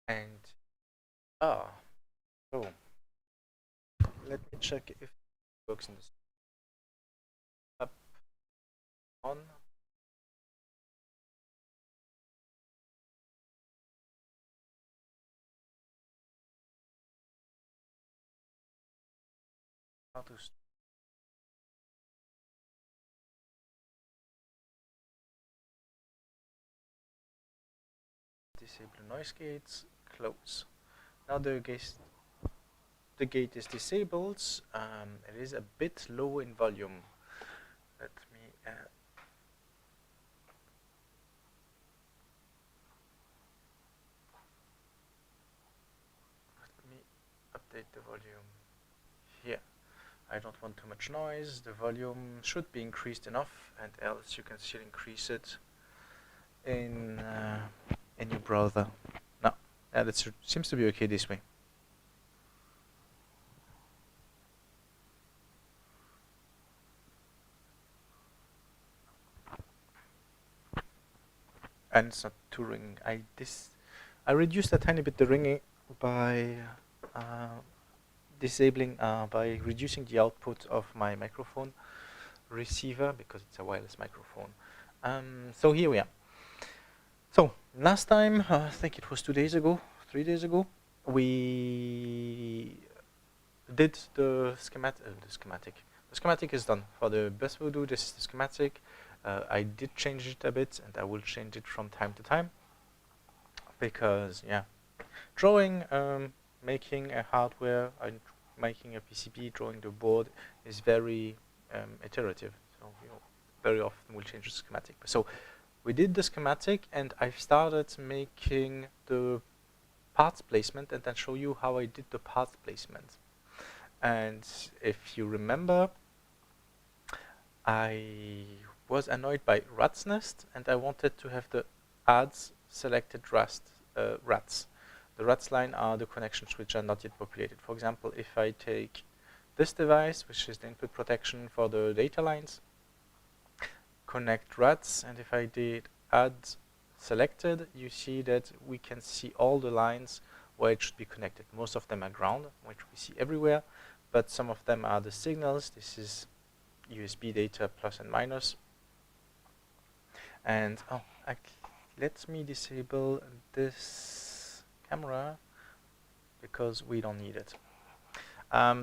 And so let me check if it works in this up on. How to disable noise gates, close. Now the gate is disabled. It is a bit low in volume. Let me update the volume here. I don't want too much noise. The volume should be increased enough, and else you can still increase it in your browser. No, that seems to be okay this way. And it's not too ringing. I reduced a tiny bit the ringing by by reducing the output of my microphone receiver because it's a wireless microphone. So here we are. So last time, I think it was 3 days ago, we did the schematic. The schematic is done for the IOVoodoo. This is the schematic. I did change it a bit, and I will change it from time to time because, yeah, drawing, making a hardware, and making a PCB, drawing the board is very iterative. So very often we'll change the schematic. So we did the schematic, and I've started making the parts placement, and then show you how I did the parts placement. And if you remember, I was annoyed by rat's nest, and I wanted to have the adds selected rats. The rats line are the connections which are not yet populated. For example, if I take this device, which is the input protection for the data lines, connect rats, and if I did add selected, you see that we can see all the lines where it should be connected. Most of them are ground, which we see everywhere, but some of them are the signals. This is USB data plus and minus. And let me disable this camera because we don't need it.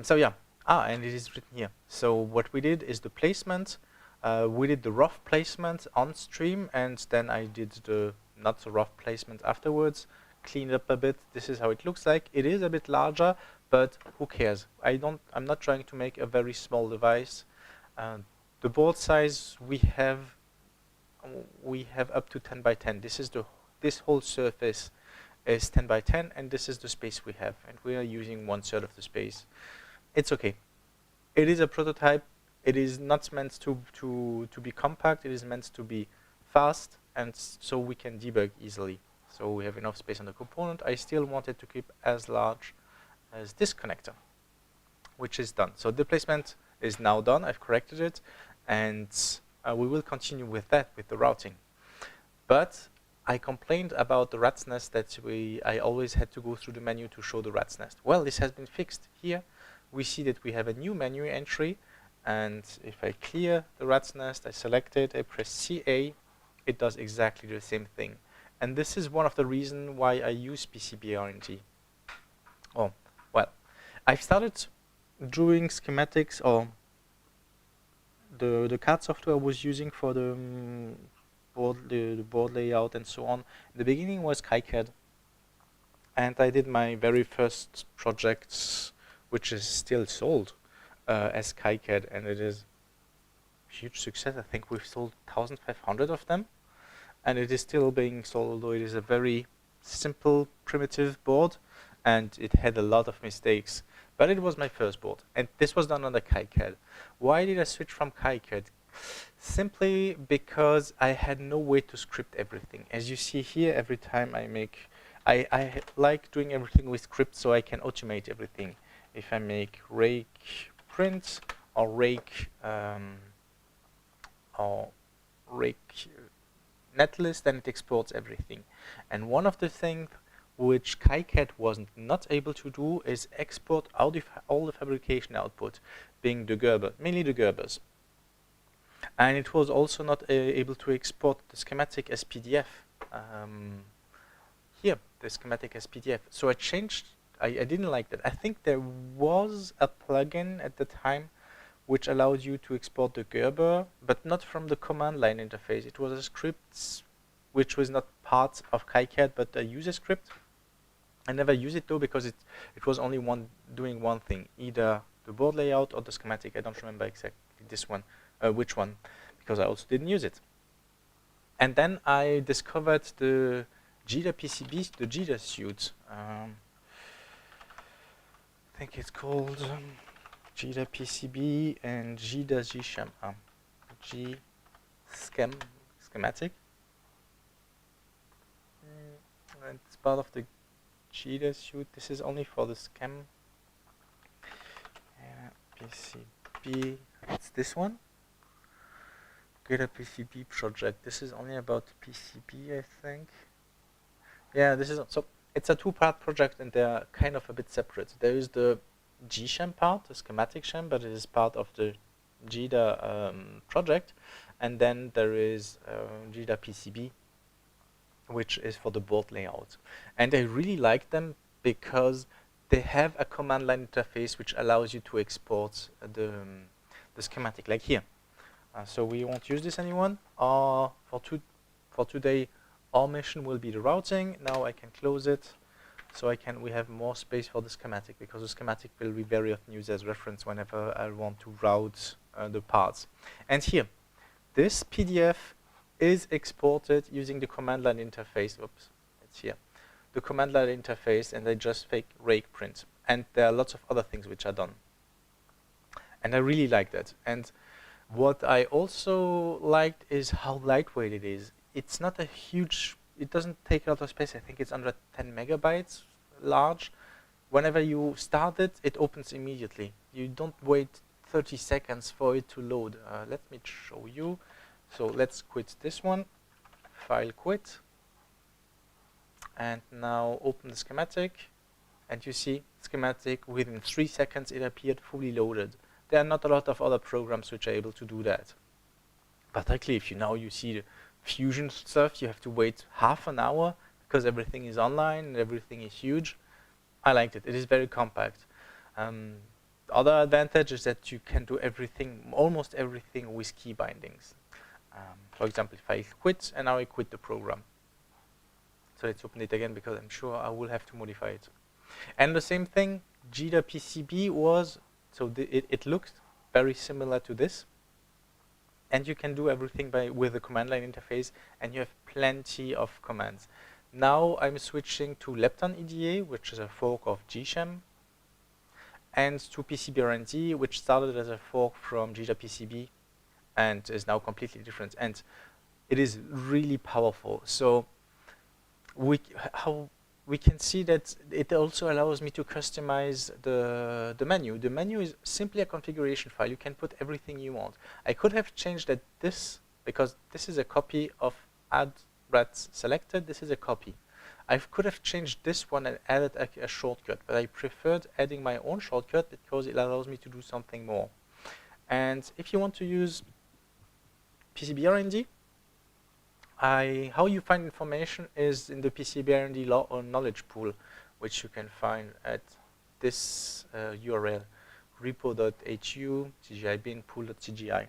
So yeah, and it is written here. So what we did is the placement. We did the rough placement on stream, and then I did the not so rough placement afterwards. Cleaned up a bit. This is how it looks like. It is a bit larger, but who cares? I'm not trying to make a very small device. The board size we have up to 10 by 10. This whole surface is 10 by 10, and this is the space we have, and we are using 1/3 of the space. It's okay. It is a prototype. It is not meant to be compact. It is meant to be fast, and so we can debug easily. So we have enough space on the component. I still wanted to keep as large as this connector, which is done. So the placement is now done. I've corrected it, and we will continue with that, with the routing. But I complained about the rat's nest that I always had to go through the menu to show the rat's nest. Well, this has been fixed. Here we see that we have a new menu entry, and if I clear the rat's nest, I select it, I press CA, it does exactly the same thing. And this is one of the reasons why I use PCB-RNG. Oh, well, I've started drawing schematics, or the CAD software I was using for the board layout and so on. In the beginning was KiCad, and I did my very first project, which is still sold as KiCad, and it is a huge success. I think we've sold 1,500 of them, and it is still being sold, although it is a very simple, primitive board, and it had a lot of mistakes. But it was my first board, and this was done on the KiCad. Why did I switch from KiCad? Simply because I had no way to script everything. As you see here, every time I like doing everything with script so I can automate everything. If I make rake print or rake netlist, then it exports everything. And one of the things which KiCad was not able to do, is export all the fabrication output, being the Gerber, mainly the Gerbers. And it was also not able to export the schematic as PDF. Here, the schematic as PDF. So I changed, I didn't like that. I think there was a plugin at the time which allowed you to export the Gerber, but not from the command line interface. It was a script which was not part of KiCad, but a user script. I never used it though, because it was only doing one thing, either the board layout or the schematic. I don't remember exactly this one, which one, because I also didn't use it. And then I discovered the JIDA PCB, the JIDA suite. I think it's called JIDA PCB and JIDA schematic. And it's part of the JIDA suite. This is only for the PCB. It's this one. JIDA PCB project. This is only about PCB, I think. Yeah, this is so. It's a two-part project, and they're kind of a bit separate. There is the GSHAM part, the schematic sham, but it is part of the JIDA project, and then there is JIDA PCB, which is for the board layout. And I really like them because they have a command line interface which allows you to export the schematic, like here. So we won't use this anyone. For today, our mission will be the routing. Now I can close it, so we have more space for the schematic, because the schematic will be very often used as reference whenever I want to route the parts. And here, this PDF is exported using the command line interface. Oops, it's here. The command line interface, and I just rake print. And there are lots of other things which are done. And I really like that. And what I also liked is how lightweight it is. It's not a huge, it doesn't take a lot of space. I think it's under 10 megabytes large. Whenever you start it, it opens immediately. You don't wait 30 seconds for it to load. Let me show you. So let's quit this one, file quit, and now open the schematic, and you see schematic within 3 seconds it appeared fully loaded. There are not a lot of other programs which are able to do that. Particularly if you see the Fusion stuff, you have to wait half an hour because everything is online and everything is huge. I liked it. It is very compact. The other advantage is that you can do everything, almost everything, with key bindings. For example, if I quit, and now I quit the program. So let's open it again, because I'm sure I will have to modify it. And the same thing, JIDA PCB was, so it looked very similar to this. And you can do everything with the command line interface, and you have plenty of commands. Now I'm switching to Lepton EDA, which is a fork of GSHAM, and to PCB-RND, which started as a fork from JIDA PCB and is now completely different. And it is really powerful. So we can see that it also allows me to customize the menu. The menu is simply a configuration file. You can put everything you want. I could have changed that because this is a copy of add rats selected. This is a copy. I could have changed this one and added a shortcut, but I preferred adding my own shortcut because it allows me to do something more. And if you want to use PCB-RND, how you find information is in the PCB-RND knowledge pool, which you can find at this URL, repo.hu CGI bin pool.cgi.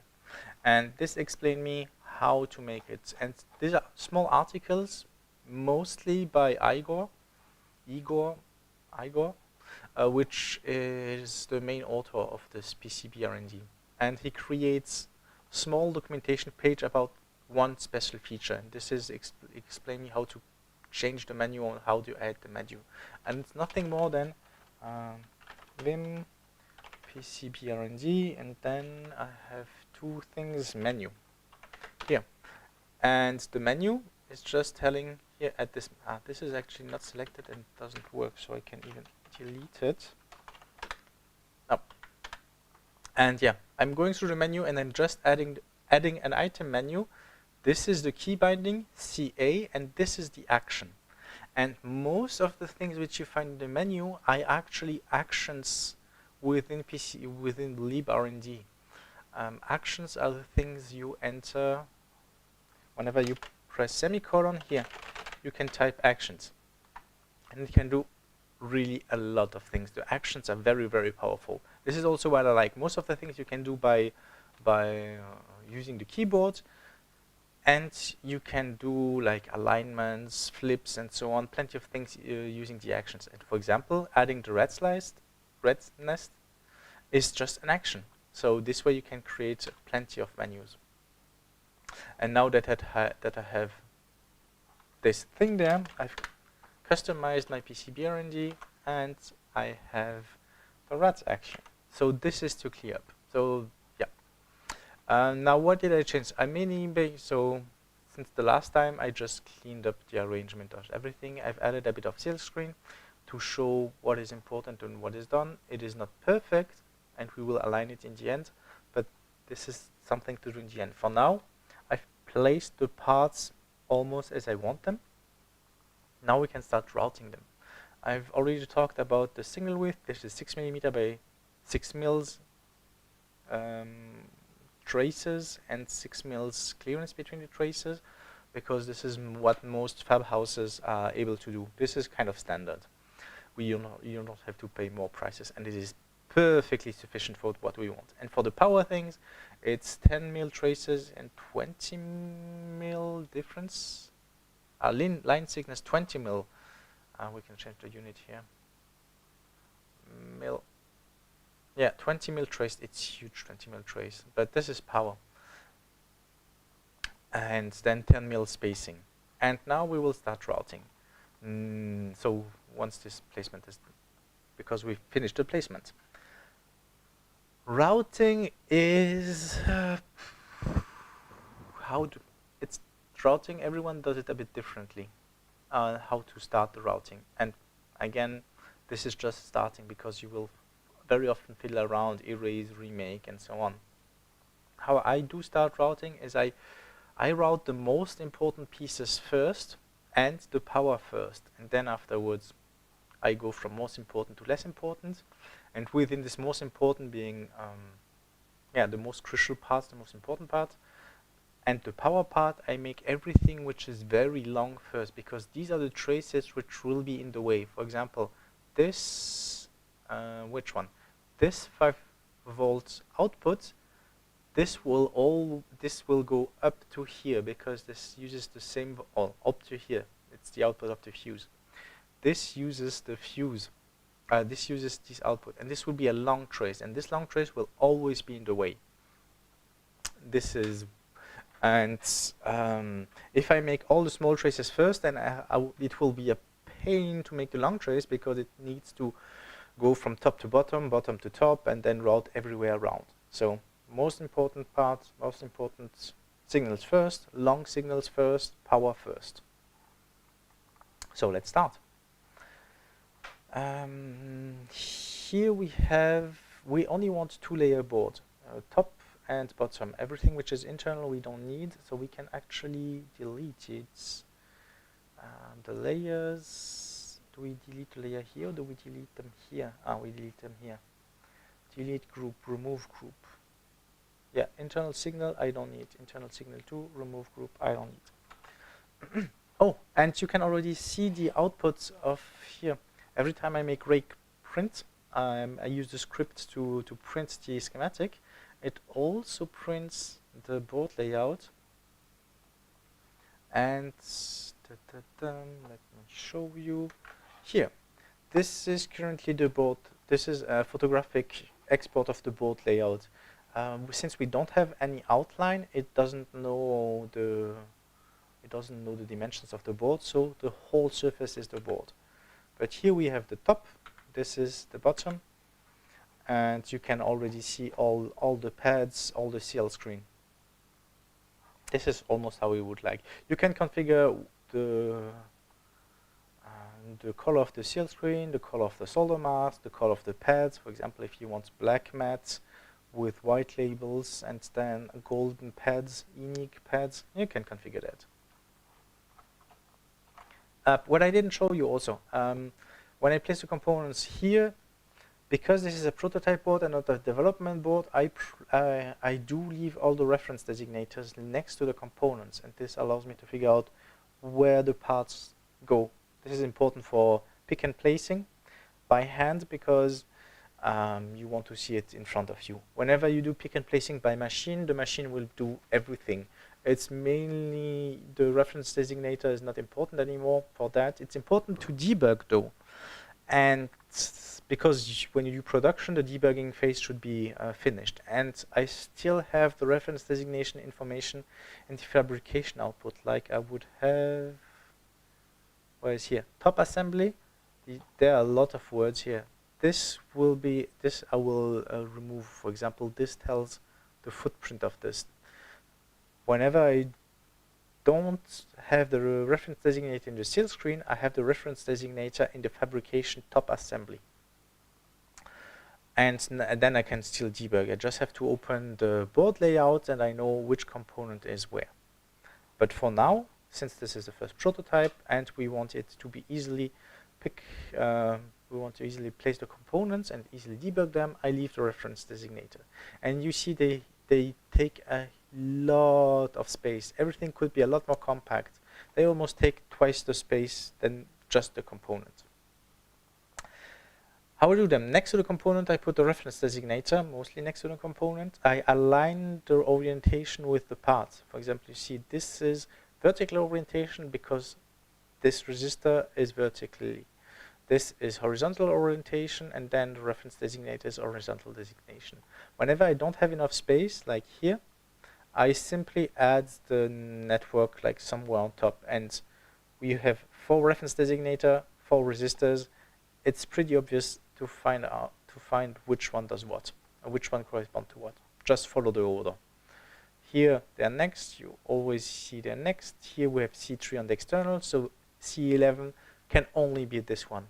And this explains me how to make it. And these are small articles, mostly by Igor, which is the main author of this PCB-RND. And he creates small documentation page about one special feature, and this is explaining how to change the menu or how to add the menu. And it's nothing more than vim PCB-RND, and then I have two things, menu here. And the menu is just telling here at this, this is actually not selected and doesn't work, so I can even delete it. Oh. And yeah, I'm going through the menu and I'm just adding an item menu. This is the key binding, CA, and this is the action. And most of the things which you find in the menu are actually actions within librd. Actions are the things you enter whenever you press semicolon here. You can type actions, and it can do really a lot of things. The actions are very, very powerful. This is also what I like. Most of the things you can do by using the keyboard, and you can do like alignments, flips, and so on. Plenty of things using the actions. And for example, adding the red nest is just an action. So this way you can create plenty of menus. And now that I have this thing there, I've customized my PCB and I have the red action. So this is to clear up. So yeah. Now what did I change? I mainly since the last time I just cleaned up the arrangement of everything. I've added a bit of silk screen to show what is important and what is done. It is not perfect, and we will align it in the end, but this is something to do in the end. For now, I've placed the parts almost as I want them. Now we can start routing them. I've already talked about the signal width. This is 6 mm by 6 mils traces and 6 mils clearance between the traces, because this is what most fab houses are able to do. This is kind of standard. You don't have to pay more prices, and it is perfectly sufficient for what we want. And for the power things, it's 10 mil traces and 20 mil difference. Line thickness 20 mil. We can change the unit here. Mil. Yeah, 20 mil trace. It's huge, 20 mil trace. But this is power. And then 10 mil spacing. And now we will start routing. So once this placement is done, because we've finished the placement. Routing is routing. Everyone does it a bit differently. How to start the routing, and again, this is just starting because you will very often fiddle around, erase, remake, and so on. How I do start routing is I route the most important pieces first and the power first, and then afterwards I go from most important to less important, and within this most important being the most crucial part, the most important part, and the power part, I make everything which is very long first, because these are the traces which will be in the way. For example, this, which one? This 5 volts output, this will go up to here, because this uses the same, up to here. It's the output of the fuse. This uses the fuse. This uses this output, and this will be a long trace, and this long trace will always be in the way. This is. And if I make all the small traces first, then it will be a pain to make the long trace, because it needs to go from top to bottom, bottom to top, and then route everywhere around. So most important part, most important signals first, long signals first, power first. So let's start. Here we only want 2-layer board, top and bottom. Everything which is internal we don't need, so we can actually delete it. The layers, do we delete the layer here or do we delete them here? We delete them here. Delete group, remove group. Yeah, internal signal I don't need. Internal signal 2, remove group I don't need. Oh, and you can already see the outputs of here. Every time I make rake print, I use the script to print the schematic. It also prints the board layout, and let me show you here. This is currently the board. This is a photographic export of the board layout. Since we don't have any outline, it doesn't know the dimensions of the board, so the whole surface is the board. But here we have the top. This is the bottom. And you can already see all the pads, all the CL screen. This is almost how we would like. You can configure the color of the CL screen, the color of the solder mask, the color of the pads. For example, if you want black mats with white labels and then golden pads, unique pads, you can configure that. What I didn't show you also, when I place the components here, because this is a prototype board and not a development board, I do leave all the reference designators next to the components, and this allows me to figure out where the parts go. This is important for pick and placing by hand, because you want to see it in front of you. Whenever you do pick and placing by machine, the machine will do everything. It's mainly the reference designator is not important anymore for that. It's important to debug though, and because when you do production, the debugging phase should be finished. And I still have the reference designation information in the fabrication output, like I would have, where is here? Top assembly. There are a lot of words here. This will be, this I will remove. For example, this tells the footprint of this. Whenever I don't have the reference designator in the sales screen, I have the reference designator in the fabrication top assembly. And then I can still debug. I just have to open the board layout and I know which component is where. But for now, since this is the first prototype and we want it to be easily we want to easily place the components and easily debug them, I leave the reference designator. And you see they take a lot of space. Everything could be a lot more compact. They almost take twice the space than just the component. How I do them? Next to the component, I put the reference designator, mostly next to the component. I align the orientation with the part. For example, you see this is vertical orientation because this resistor is vertically. This is horizontal orientation, and then the reference designator is horizontal designation. Whenever I don't have enough space, like here, I simply add the network like somewhere on top, and we have 4 reference designator, 4 resistors. It's pretty obvious to find which one does what, or which one corresponds to what. Just follow the order. Here they're next. You always see they're next. Here we have C3 on the external, so C11 can only be this one.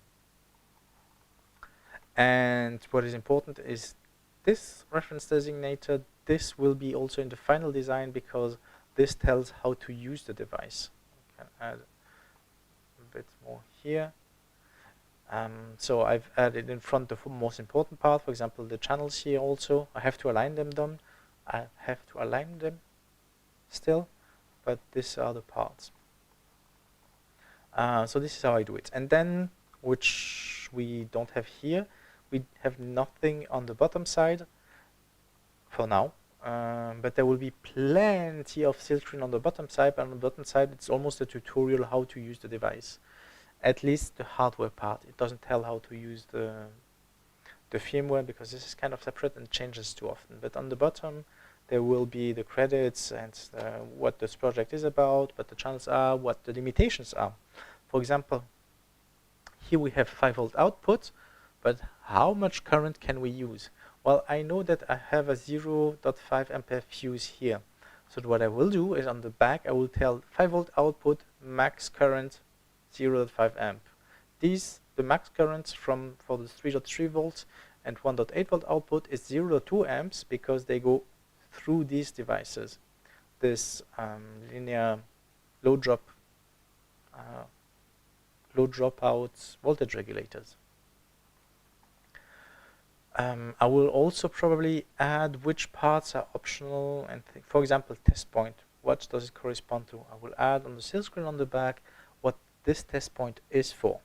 And what is important is this reference designator. This will be also in the final design because this tells how to use the device. I can add a bit more here. So I've added in front the most important part, for example, the channels here also. I have to align them done. I have to align them still, but these are the parts. So this is how I do it. And then, which we don't have here, we have nothing on the bottom side for now. But there will be plenty of silk screen on the bottom side. But on the bottom side, it's almost a tutorial how to use the device. At least the hardware part. It doesn't tell how to use the firmware because this is kind of separate and changes too often. But on the bottom, there will be the credits and what this project is about, what the channels are, what the limitations are. For example, here we have 5-volt output, but how much current can we use? Well, I know that I have a 0.5 ampere fuse here. So what I will do is on the back, I will tell 5-volt output, max current 0.5 amp. The max current for the 3.3 volts and 1.8 volt output is 0.2 amps because they go through these devices. This linear low dropout voltage regulators. I will also probably add which parts are optional and for example, test point. What does it correspond to? I will add on the sales screen on the back what this test point is for.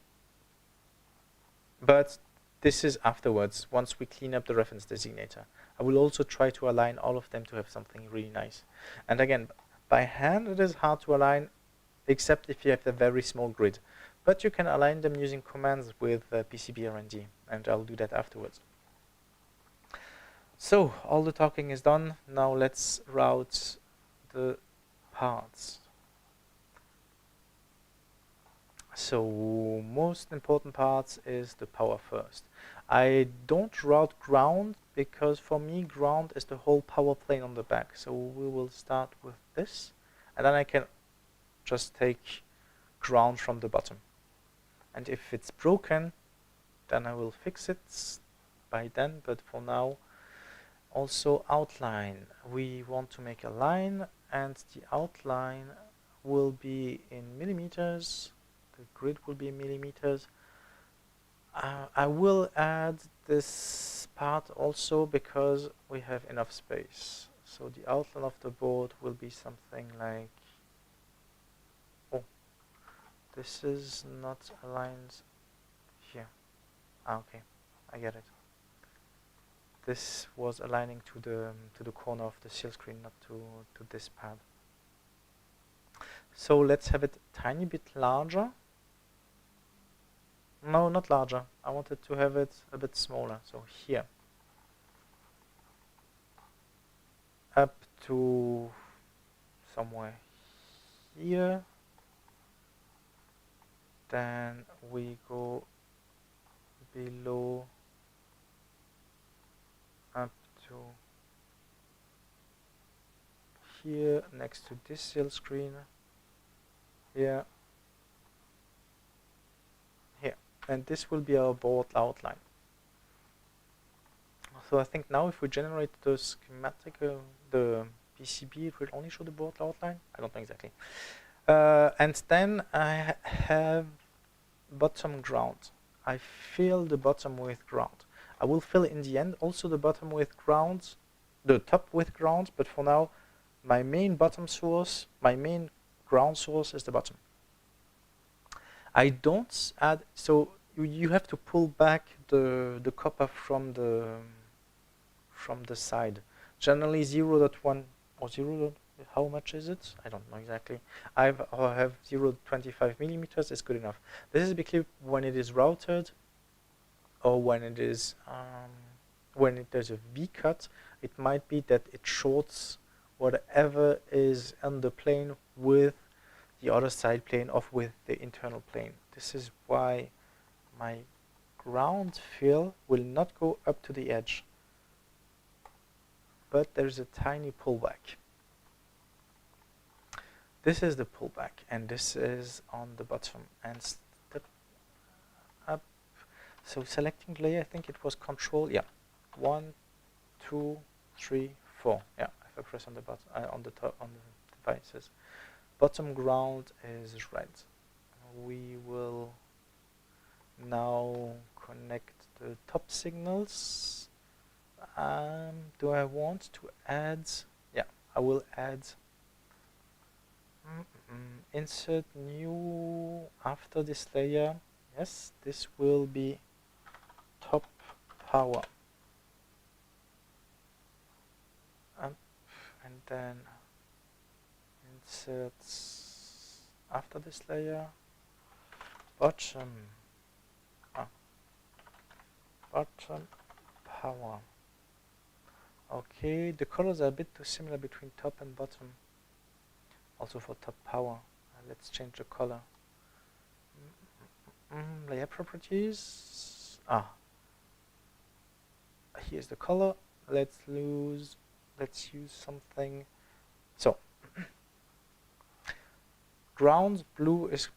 But this is afterwards, once we clean up the reference designator. I will also try to align all of them to have something really nice. And again, by hand it is hard to align, except if you have a very small grid. But you can align them using commands with PCB R&D, and I'll do that afterwards. So, all the talking is done. Now let's route the parts. So, most important parts is the power first. I don't route ground because for me ground is the whole power plane on the back. So we will start with this, and then I can just take ground from the bottom. And if it's broken, then I will fix it by then, but for now, also outline. We want to make a line, and the outline will be in millimeters. the grid will be in millimeters. I will add this part also because we have enough space. So the outline of the board will be something like, oh, this is not aligned here. Okay, I get it. This was aligning to the corner of the seal screen, not to this pad. So let's have it a tiny bit larger. No, not larger. I wanted to have it a bit smaller. So here. Up to somewhere here. Then we go below up to here next to this seal screen. Here. Here. And this will be our board outline. So I think now if we generate the schematic, the PCB, it will only show the board outline. I don't know exactly. And then I have bottom ground. I fill the bottom with ground. I will fill in the end also the bottom with ground, the top with ground, but for now my main bottom source, my main ground source is the bottom. I don't add, so you have to pull back the copper from the side. Generally 0.1 or 0. How much is it? I don't know exactly. I have 0.25 millimeters is good enough. This is basically when it is routed, or when it is there's a V cut. It might be that it shorts whatever is on the plane with the other side plane of with the internal plane. This is why my ground fill will not go up to the edge, but there's a tiny pullback. This is the pullback, and this is on the bottom, and step up. So selecting layer, I think it was Control. Yeah, 1, 2, 3, 4. Yeah, if I press on the bottom, on the top, on the devices, bottom ground is red. We will now connect the top signals. Do I want to add? Yeah, I will add. Insert new after this layer. Yes, this will be top power. Up, and then insert after this layer bottom. Bottom power. Okay, the colors are a bit too similar between top and bottom. Also for top power, let's change the color. Layer properties. Here's the color. Let's use something. So ground blue is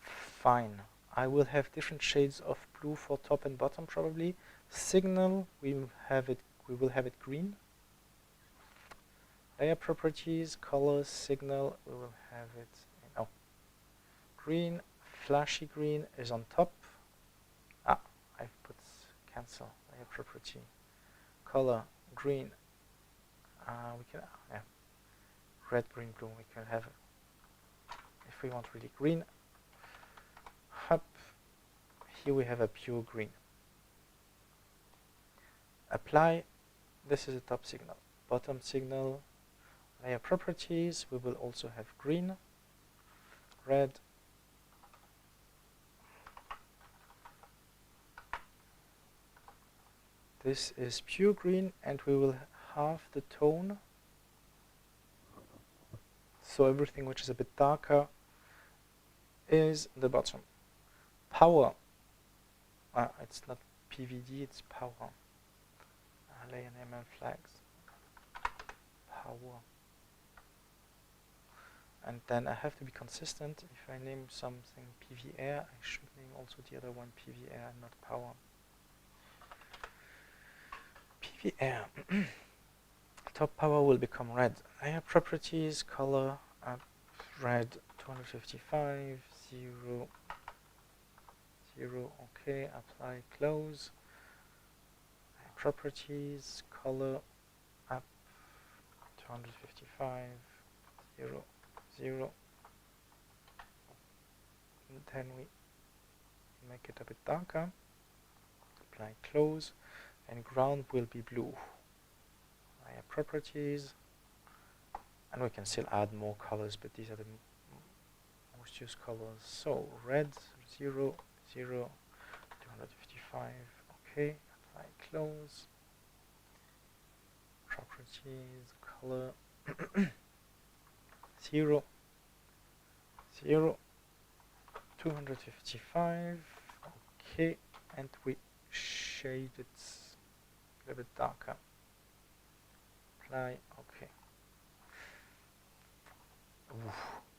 fine. I will have different shades of blue for top and bottom probably. Signal, we will have it green. Layer properties, colors, signal, we will have it in green. Flashy green is on top. I've put cancel layer property. Color green. We can red, green, blue. We can have if we want really green. Up here we have a pure green. Apply. This is a top signal. Bottom signal. Layer properties, we will also have green, red, this is pure green, and we will halve the tone, so everything which is a bit darker is the bottom. Power, it's not PVD, it's power. Layer name and flags, power. And then I have to be consistent. If I name something PV air, I should name also the other one PV air and not power. PV air. Top power will become red. Layer properties, color, red 255, 0, 0, okay, apply, close, properties, color, up, 255, 0, 0, and then we make it a bit darker, apply, close, and ground will be blue. Layer properties, and we can still add more colors, but these are the most used colors. So red, 0, 0, 255, okay, apply, close, properties, color, 0, 0, 255, okay, and we shade it a little bit darker. Apply, okay. Oof.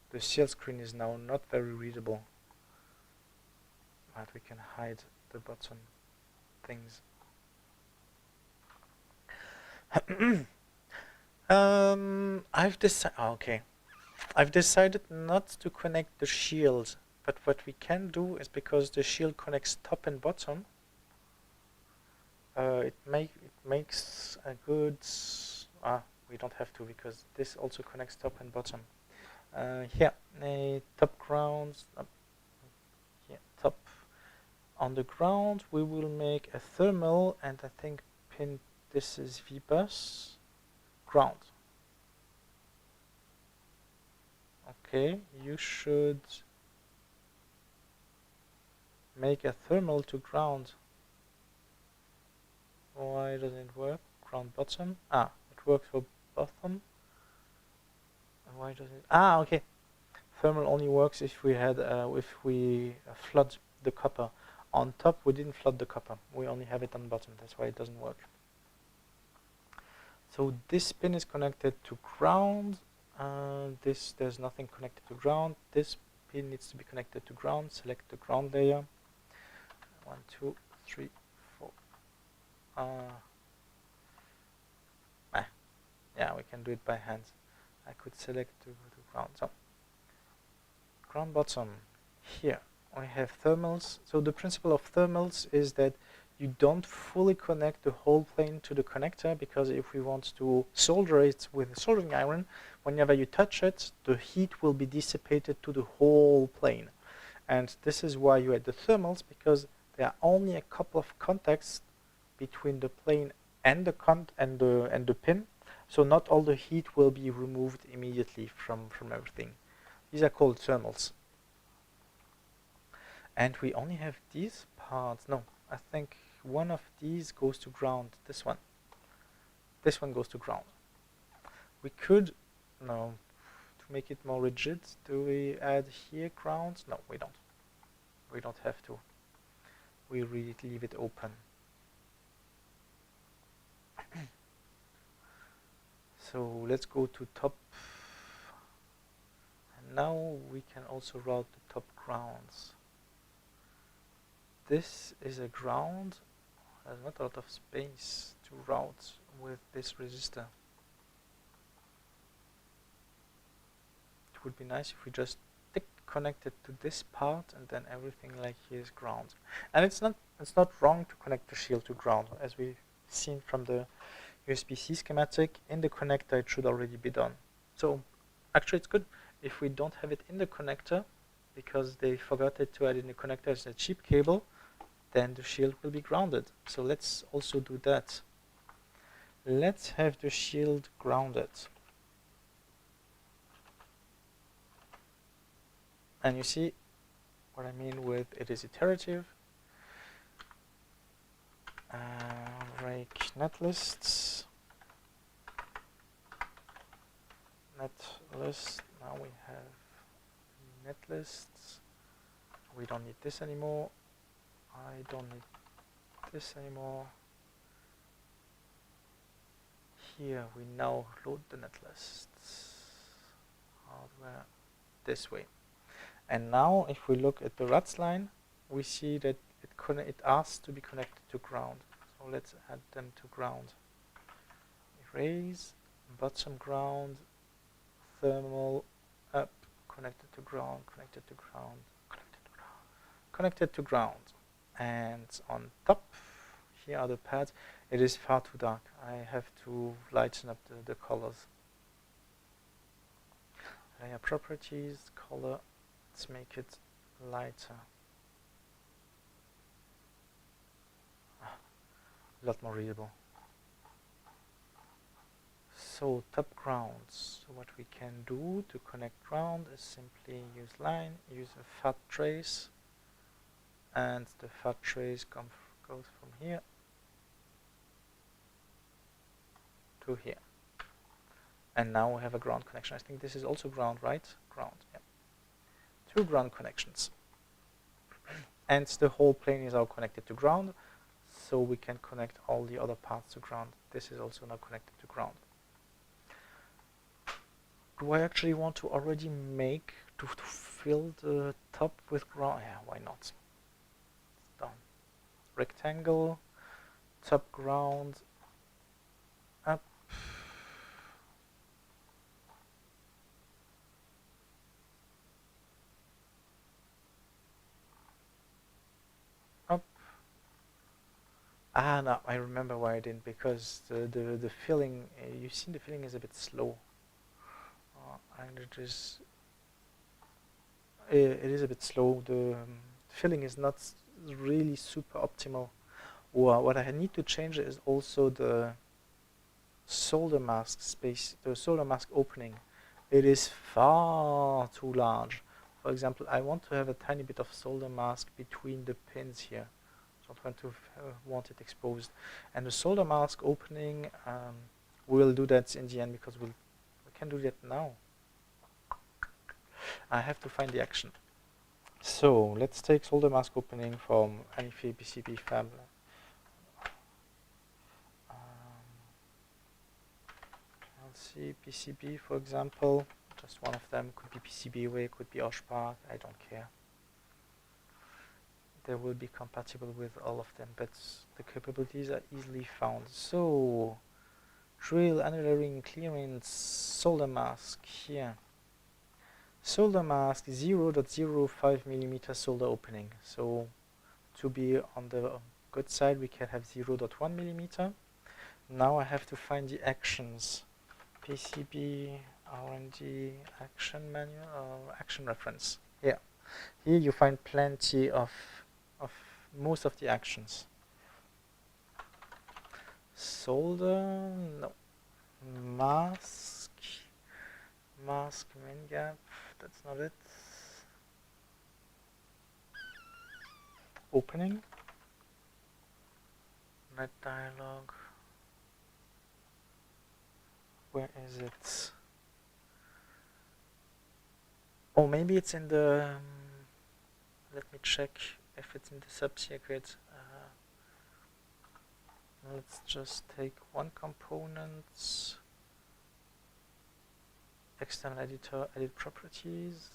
The shell screen is now not very readable, but we can hide the bottom things. I've decided not to connect the shield, but what we can do is, because the shield connects top and bottom, it makes a good. We don't have to, because this also connects top and bottom. Here, top grounds. Here, top. On the ground, we will make a thermal, and I think pin. This is VBus ground. Okay, you should make a thermal to ground. Why doesn't it work? Ground bottom. It works for bottom. And why doesn't it? Okay. Thermal only works if we had flood the copper. On top, we didn't flood the copper. We only have it on bottom. That's why it doesn't work. So this pin is connected to ground. There's nothing connected to ground. This pin needs to be connected to ground. Select the ground layer. 1, 2, 3, 4. Yeah, we can do it by hand. I could select the ground. So ground bottom. Here we have thermals. So the principle of thermals is that you don't fully connect the whole plane to the connector, because if we want to solder it with a soldering iron, whenever you touch it, the heat will be dissipated to the whole plane. And this is why you add the thermals, because there are only a couple of contacts between the plane and the pin. So not all the heat will be removed immediately from everything. These are called thermals. And we only have these parts. No, I think one of these goes to ground. This one. This one goes to ground. We could, no, to make it more rigid, do we add here ground? No, we don't. We don't have to. We really leave it open. So let's go to top. And now we can also route the top grounds. This is a ground. There's not a lot of space to route with this resistor. It would be nice if we just connect it to this part, and then everything like here is ground. And it's not wrong to connect the shield to ground, as we've seen from the USB-C schematic. In the connector it should already be done. So actually it's good if we don't have it in the connector, because they forgot it to add in the connector as a cheap cable, then the shield will be grounded. So let's also do that. Let's have the shield grounded. And you see what I mean with it is iterative. Rake netlists. Netlist. Now we have netlists. We don't need this anymore. I don't need this anymore. Here we now load the netlists. Hardware this way. And now if we look at the RATS line, we see that it asks to be connected to ground. So let's add them to ground. Erase, bottom ground, thermal, up, connected to ground, connected to ground. connected to ground. And on top, here are the pads. It is far too dark. I have to lighten up the colors. Layer properties, color, let's make it lighter. A lot more readable. So top grounds. So what we can do to connect ground is simply use line, use a fat trace, and the fat trace goes from here to here. And now we have a ground connection. I think this is also ground, right? Ground, yeah. 2 ground connections. And the whole plane is now connected to ground, so we can connect all the other parts to ground. This is also now connected to ground. Do I actually want to already make, to fill the top with ground? Yeah, why not? It's done. Rectangle, top ground, up. Up. Ah, no, I remember why I didn't, because the filling, you see the filling is a bit slow. And it is a bit slow. The filling is not really super optimal. What I need to change is also the solder mask space, the solder mask opening. It is far too large. For example, I want to have a tiny bit of solder mask between the pins here. So I want it exposed. And the solder mask opening, we'll do that in the end, because we can do that now. I have to find the action. So let's take solder mask opening from Anifi PCB fab. Let's see, PCB, for example. Just one of them. Could be PCB way, could be Oshpark. I don't care. They will be compatible with all of them, but the capabilities are easily found. So drill, annular ring, clearance, solder mask here. Solder mask 0.05 millimeter solder opening. So to be on the good side, we can have 0.1 millimeter. Now I have to find the actions. PCB R&D action manual or action reference. Yeah, here you find plenty of most of the actions. Solder, no. Mask main gap, that's not it. Opening, net dialog, where is it? Oh, maybe it's in the, let me check if it's in the sub-circuit. Let's just take one component, external editor, edit properties.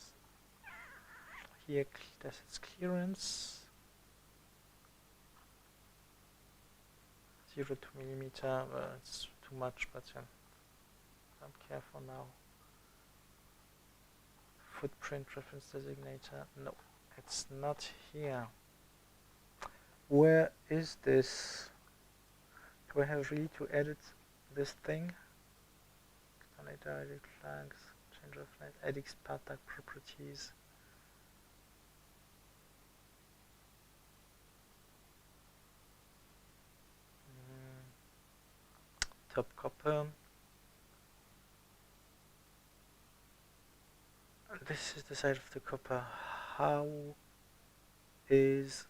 Here, that's its clearance. 0.2 millimeter, it's too much, but I don't care for now. Footprint reference designator, no, it's not here. Where is this? Do I have really to edit this thing? Edit flags, change of net, edit Spartak properties. Top copper. This is the side of the copper. How is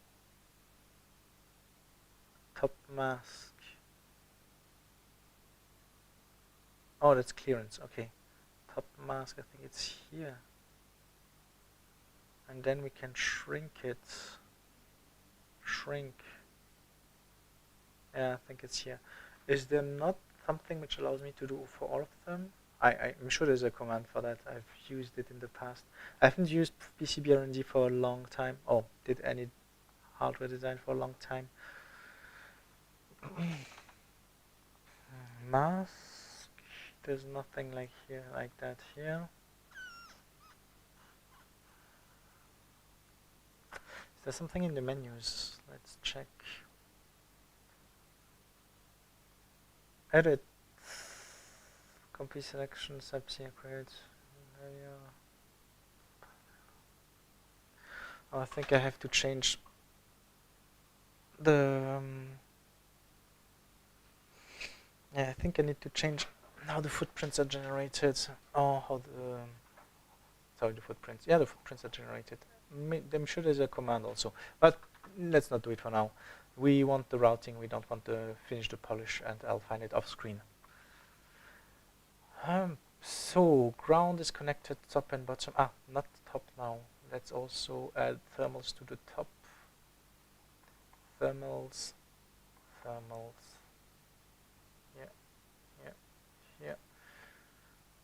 top mask? Oh, that's clearance, okay. Top mask, I think it's here. And then we can shrink it. Shrink. Yeah, I think it's here. Is there not something which allows me to do for all of them? I'm sure there's a command for that. I've used it in the past. I haven't used PCB R&D for a long time. Oh, did any hardware design for a long time. Mask. There's nothing like here, like that here. Is there something in the menus? Let's check. Edit. Complete selection, subsea create area. Oh, I think I have to change the. Yeah, I think I need to change how the footprints are generated. Oh, how the. Sorry, the footprints. Yeah, the footprints are generated. I'm sure there's a command also, but let's not do it for now. We want the routing. We don't want to finish the polish, and I'll find it off screen. So ground is connected top and bottom. Ah, not top now. Let's also add thermals to the top. Thermals. Yeah, yeah,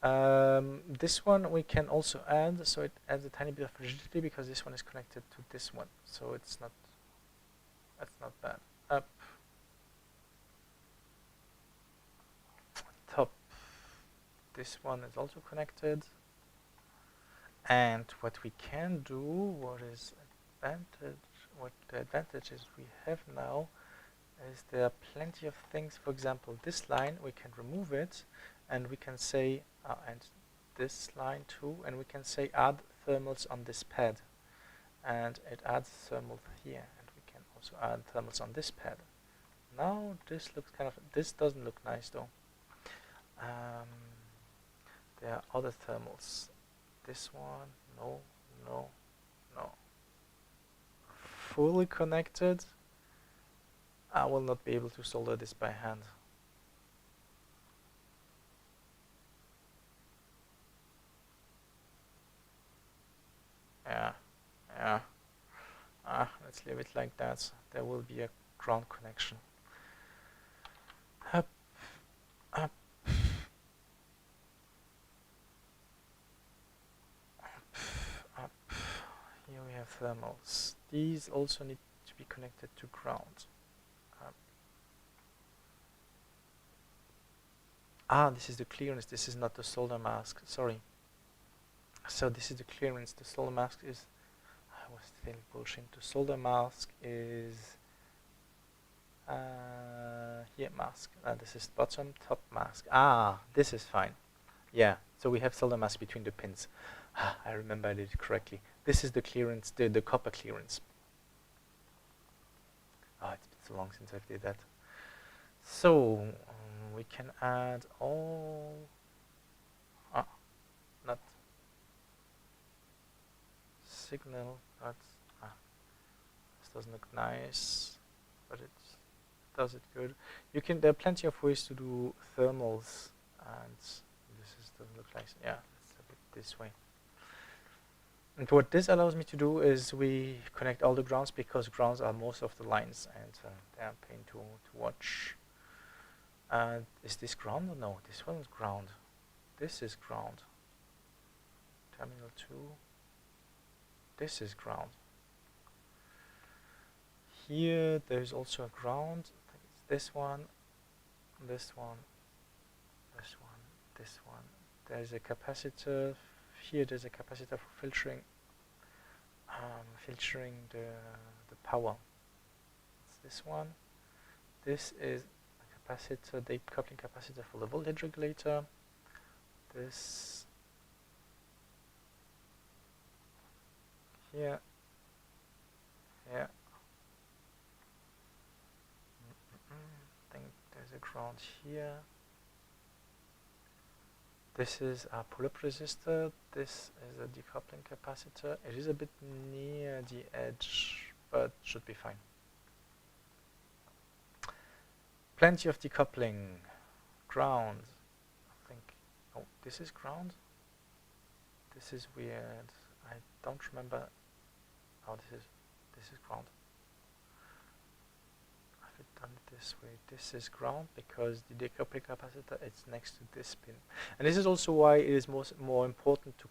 yeah. This one we can also add, so it adds a tiny bit of rigidity because this one is connected to this one, so it's not. That's not bad. Up. Top. This one is also connected. And what we can do, what the advantages we have now is there are plenty of things. For example, this line, we can remove it and we can say, and this line too, and we can say add thermals on this pad. And it adds thermals here, and we can also add thermals on this pad. Now this looks this doesn't look nice though. There are other thermals. This one, no. Fully connected. I will not be able to solder this by hand. Yeah. Let's leave it like that. There will be a ground connection. Up. Here we have thermals. These also need to be connected to ground. This is the clearance. This is not the solder mask. Sorry. So this is the clearance. The solder mask is. I was still pushing. The solder mask is. Here mask. This is bottom, top mask. This is fine. Yeah. So we have solder mask between the pins. I remember I did it correctly. This is the clearance, the copper clearance. It's been so long since I did that. So we can add all. Not signal. This doesn't look nice, but it does it good. There are plenty of ways to do thermals, and doesn't look nice. Yeah, it's a bit this way. And what this allows me to do is we connect all the grounds because grounds are most of the lines, and they are a pain to watch. Is this ground? No, this one's ground. This is ground. Terminal 2. This is ground. Here there's also a ground. I think it's this one, this one, this one, this one. There's a capacitor. Here there's a capacitor for filtering the power. It's this one. This is a capacitor, the coupling capacitor for the voltage regulator. This here. I think there's a ground here. This is a pull-up resistor. This is a decoupling capacitor. It is a bit near the edge, but should be fine. Plenty of decoupling. Ground. I think. Oh, this is ground. This is weird. I don't remember. Oh, this is ground. Done it this way. This is ground because the decoupling capacitor is next to this pin, and this is also why it is more important to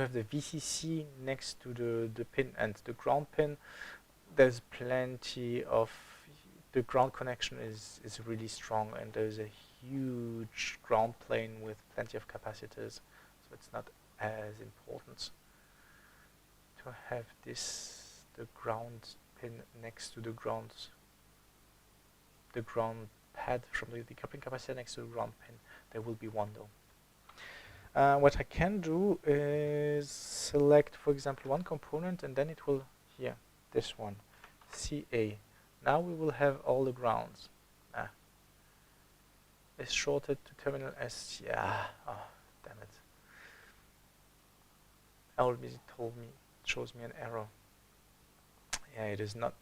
have the VCC next to the pin and the ground pin. There's plenty of the ground connection is really strong, and there's a huge ground plane with plenty of capacitors, so it's not as important to have this the ground pin next to the ground pad from the decoupling capacitor next to the ground pin. There will be one though. What I can do is select, for example, one component, and then it will, here, this one, CA. Now we will have all the grounds. It's shorted to terminal S. Yeah, oh, damn it. Already told me, it shows me an error. Yeah, it is not.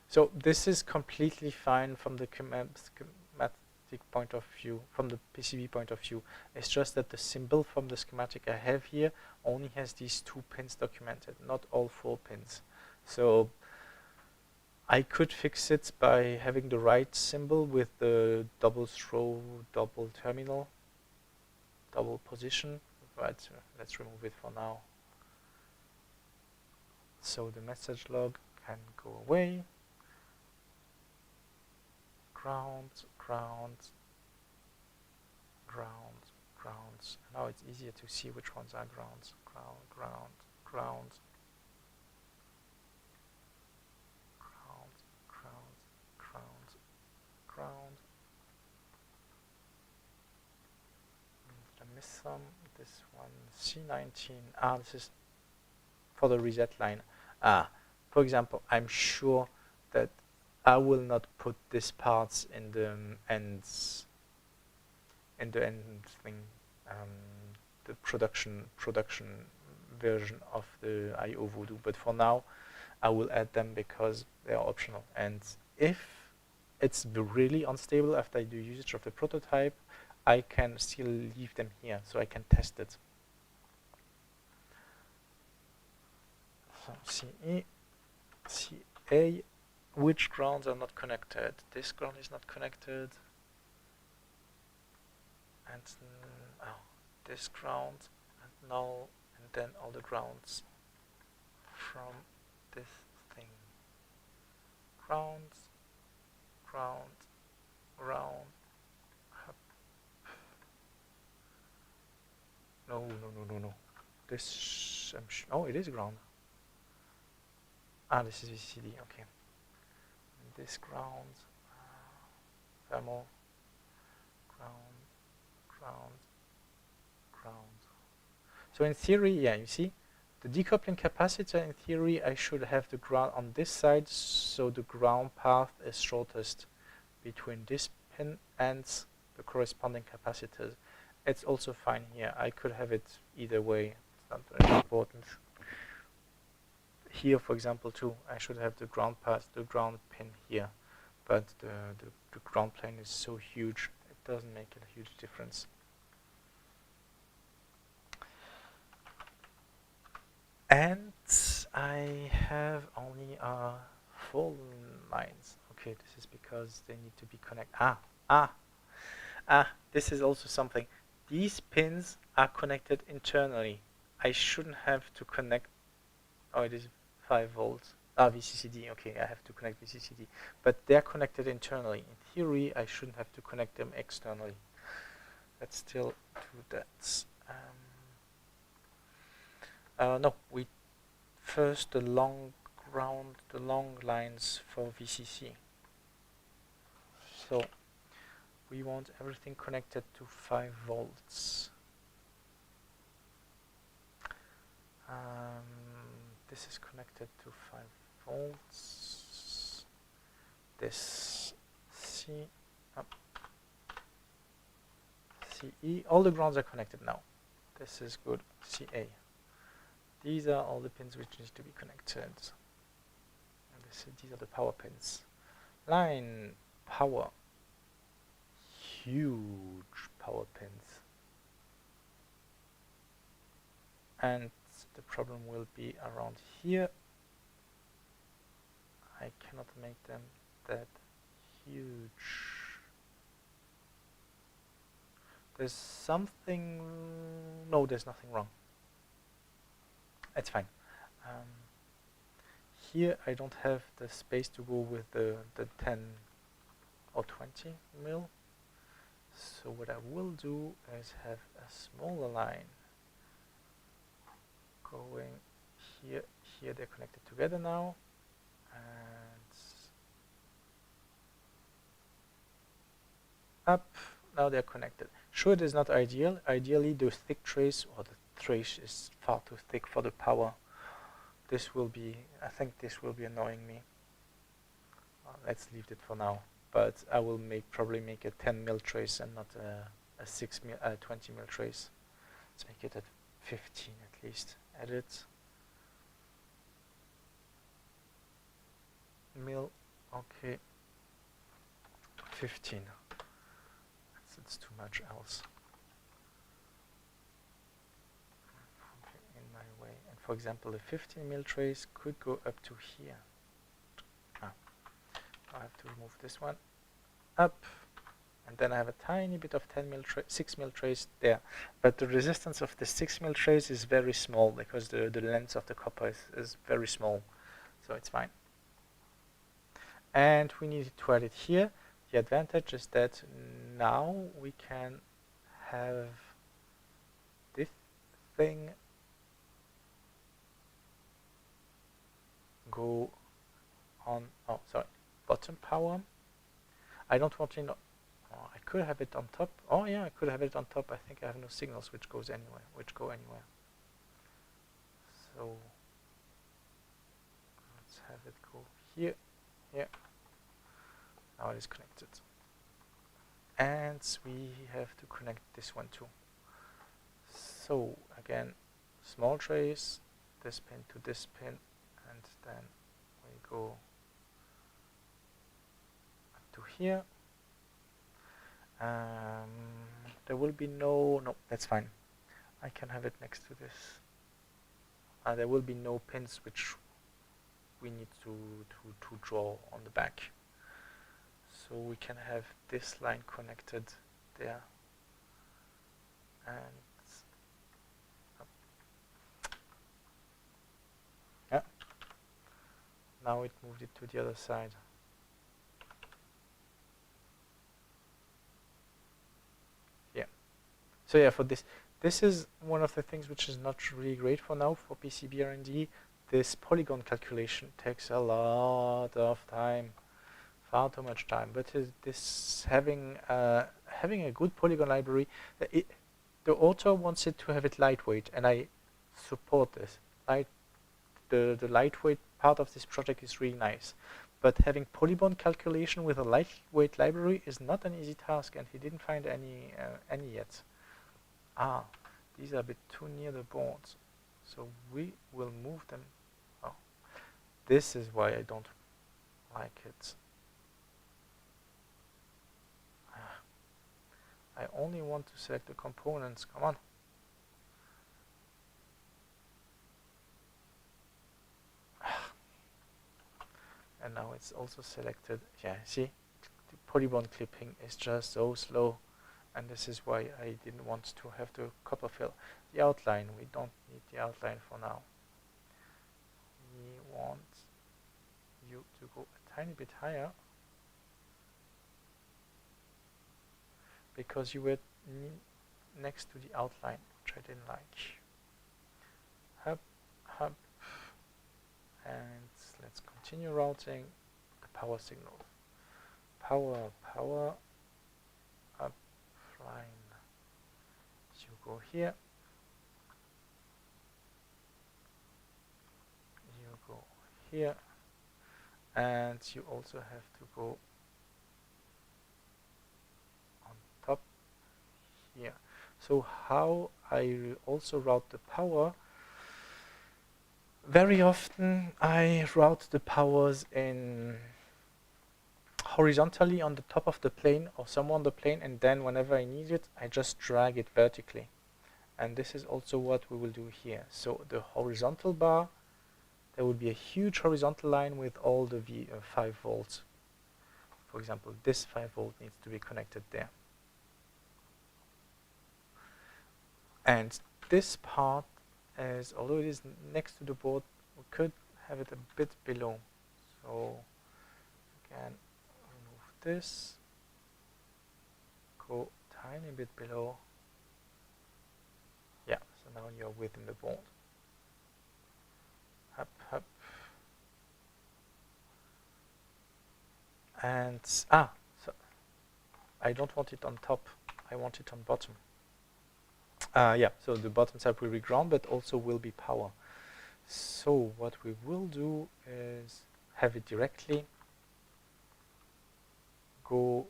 So this is completely fine from the schematic point of view, from the PCB point of view. It's just that the symbol from the schematic I have here only has these 2 pins documented, not all 4 pins. So I could fix it by having the right symbol with the double throw, double terminal, double position. Right, so let's remove it for now. So the message log can go away. Ground, ground, ground, grounds. Now it's easier to see which ones are grounds. Ground, ground, ground, ground, ground, ground, ground. Did I miss some? This one, C19. This is for the reset line. For example, I'm sure that I will not put these parts in the ends, in the end thing, the production version of the IOVoodoo. But for now, I will add them because they are optional. And if it's really unstable after I do usage of the prototype, I can still leave them here so I can test it. So CE, CA, which grounds are not connected? This ground is not connected. And this ground, and null, and then all the grounds from this thing. Ground, ground, ground. No. This, oh, it is ground. This is VCD, okay. And this ground, thermal, ground, ground, ground. So in theory, yeah, you see, the decoupling capacitor, in theory, I should have the ground on this side, so the ground path is shortest between this pin and the corresponding capacitors. It's also fine here. I could have it either way. It's not very important. Here, for example, too, I should have the ground path, the ground pin here, but the ground plane is so huge, it doesn't make a huge difference. And I have only 4 lines. Okay, this is because they need to be connected. This is also something. These pins are connected internally. I shouldn't have to connect. Oh, it is 5 volts. VCCD. Okay, I have to connect VCCD. But they're connected internally. In theory, I shouldn't have to connect them externally. Let's still do that. No, we first the long ground, the long lines for VCC. So we want everything connected to 5 volts. This is connected to 5 volts. This CE, all the grounds are connected now. This is good. CA. These are all the pins which need to be connected. And these are the power pins. Line power. Huge power pins. And the problem will be around here. I cannot make them that huge. There's something. No, there's nothing wrong. It's fine. Here I don't have the space to go with the 10 or 20 mil. So what I will do is have a smaller line going here. Here they're connected together now. and up. Now they're connected. Sure, it is not ideal. Ideally, the thick trace or the trace is far too thick for the power. This will be, I think this will be annoying me. Let's leave it for now. But I will probably make a 10 mil trace and not a 20 mil trace. Let's make it at 15 at least. Edit. Mil, okay. 15. It's too much else. In my way. And for example, a 15 mil trace could go up to here. I have to remove this one. Up. And then I have a tiny bit of 6 mil trace there. But the resistance of the 6 mil trace is very small because the length of the copper is very small. So it's fine. And we need to add it here. The advantage is that now we can have this thing go on, oh sorry, bottom power. I don't want to, I could have it on top. Oh yeah, I could have it on top. I think I have no signals which go anywhere. So let's have it go here, here. Now it is connected. And we have to connect this one too. So again, small trace, this pin to this pin, and then we go up to here. There will be no, that's fine. I can have it next to this. There will be no pins which we need to draw on the back. So we can have this line connected there. And yeah, now it moved it to the other side. Yeah. So yeah, for this is one of the things which is not really great for now for PCB R&D. This polygon calculation takes a lot of time. Far too much time, but this having a good polygon library, the author wants it to have it lightweight, and I support this. The lightweight part of this project is really nice, but having polygon calculation with a lightweight library is not an easy task, and he didn't find any yet. These are a bit too near the boards, so we will move them. Oh, this is why I don't like it. I only want to select the components, come on. And now it's also selected. Yeah, see, the polygon clipping is just so slow. And this is why I didn't want to have the copper fill. The outline, we don't need the outline for now. We want you to go a tiny bit higher. Because you were next to the outline, which I didn't like. Hub, hub, and let's continue routing the power signal. Power, up, line. So you go here. You go here. And you also have to go here. So how I also route the power, very often I route the powers in horizontally on the top of the plane or somewhere on the plane, and then whenever I need it, I just drag it vertically. And this is also what we will do here. So the horizontal bar, there will be a huge horizontal line with all the 5 volts. For example, this 5 volt needs to be connected there. And this part, although it is next to the board, we could have it a bit below. So again, remove this, go tiny bit below. Yeah, so now you're within the board. Up, up. And so I don't want it on top, I want it on bottom. Yeah, so the bottom side will be ground, but also will be power. So what we will do is have it directly go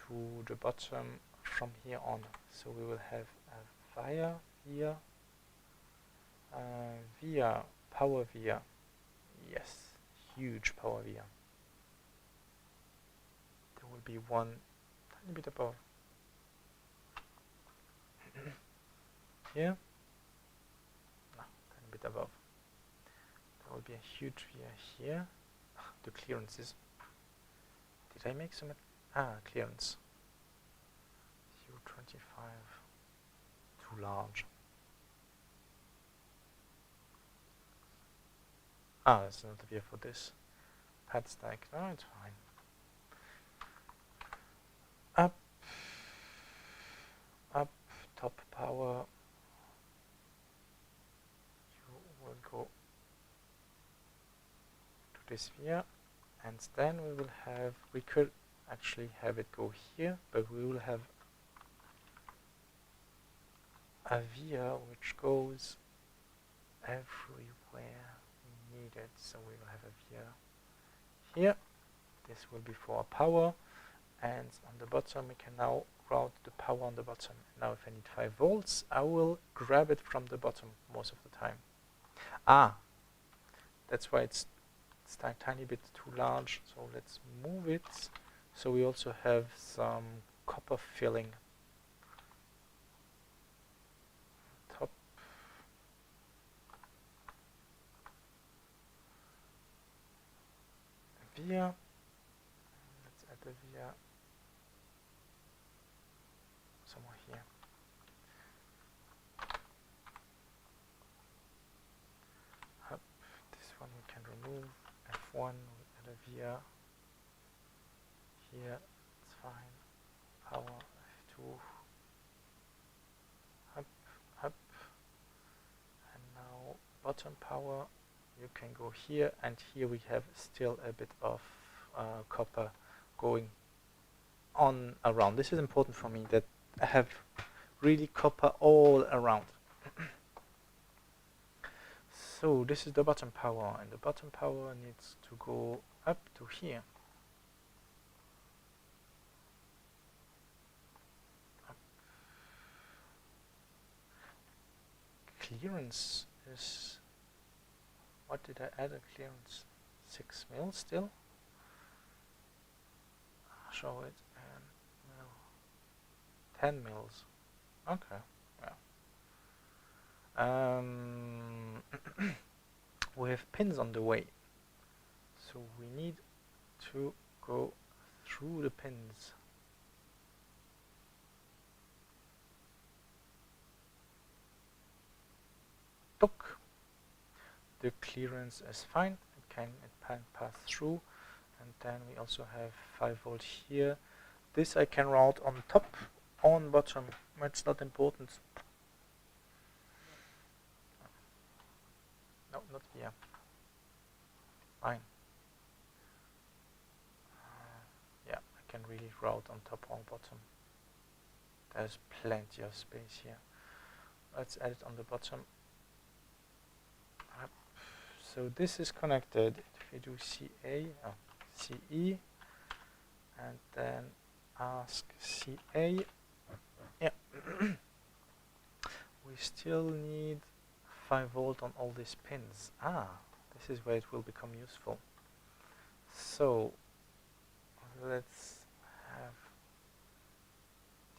to the bottom from here on. So we will have a via via power via. Yes, huge power via. There will be one tiny bit above. Here, no, tiny bit above. There will be a huge via here. The clearances. Did I make some? Clearance. U25. Too large. That's not the via for this. Pad stack. No, it's fine. Up, top power. You will go to this via, and then we will have, we could actually have it go here, but we will have a via which goes everywhere needed. So we will have a via here. This will be for power, and on the bottom we can now route the power on the bottom. Now if I need 5 volts, I will grab it from the bottom most of the time. That's why it's a tiny bit too large, so let's move it so we also have some copper filling. Top. Via. Let's add the via somewhere here. Up. This one we can remove. F1, we add a via here, it's fine. Power F2. Up. And now bottom power, you can go here, and here we have still a bit of copper going on around. This is important for me, that I have really copper all around. So this is the bottom power, and the bottom power needs to go up to here. Up. Clearance is, what did I add a clearance? 6 mil still? I'll show it, and 10 mils. Okay, yeah. We have pins on the way, so we need to go through the pins. Look, the clearance is fine, it can pass through, and then we also have 5 volt here. This I can route on top, on bottom, it's not important. No, not here. Fine. Yeah, I can really route on top or bottom. There's plenty of space here. Let's add it on the bottom. So this is connected. If we do CE, and then ask CA, yeah, we still need 5 volt on all these pins. This is where it will become useful. So let's have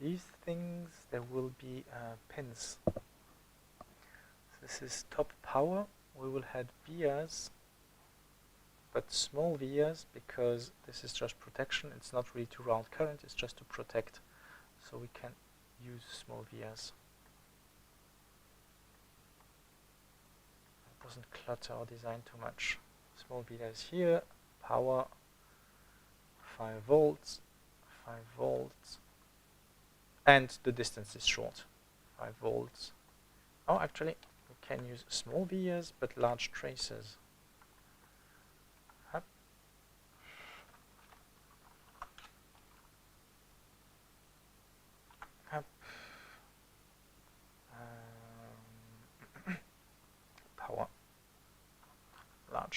these things. There will be pins. This is top power. We will have vias, but small vias, because this is just protection. It's not really to route current, it's just to protect. So we can use small vias. It doesn't clutter our design too much. Small vias here, power, 5 volts, 5 volts, and the distance is short, 5 volts. Oh, actually, we can use small vias but large traces. Up.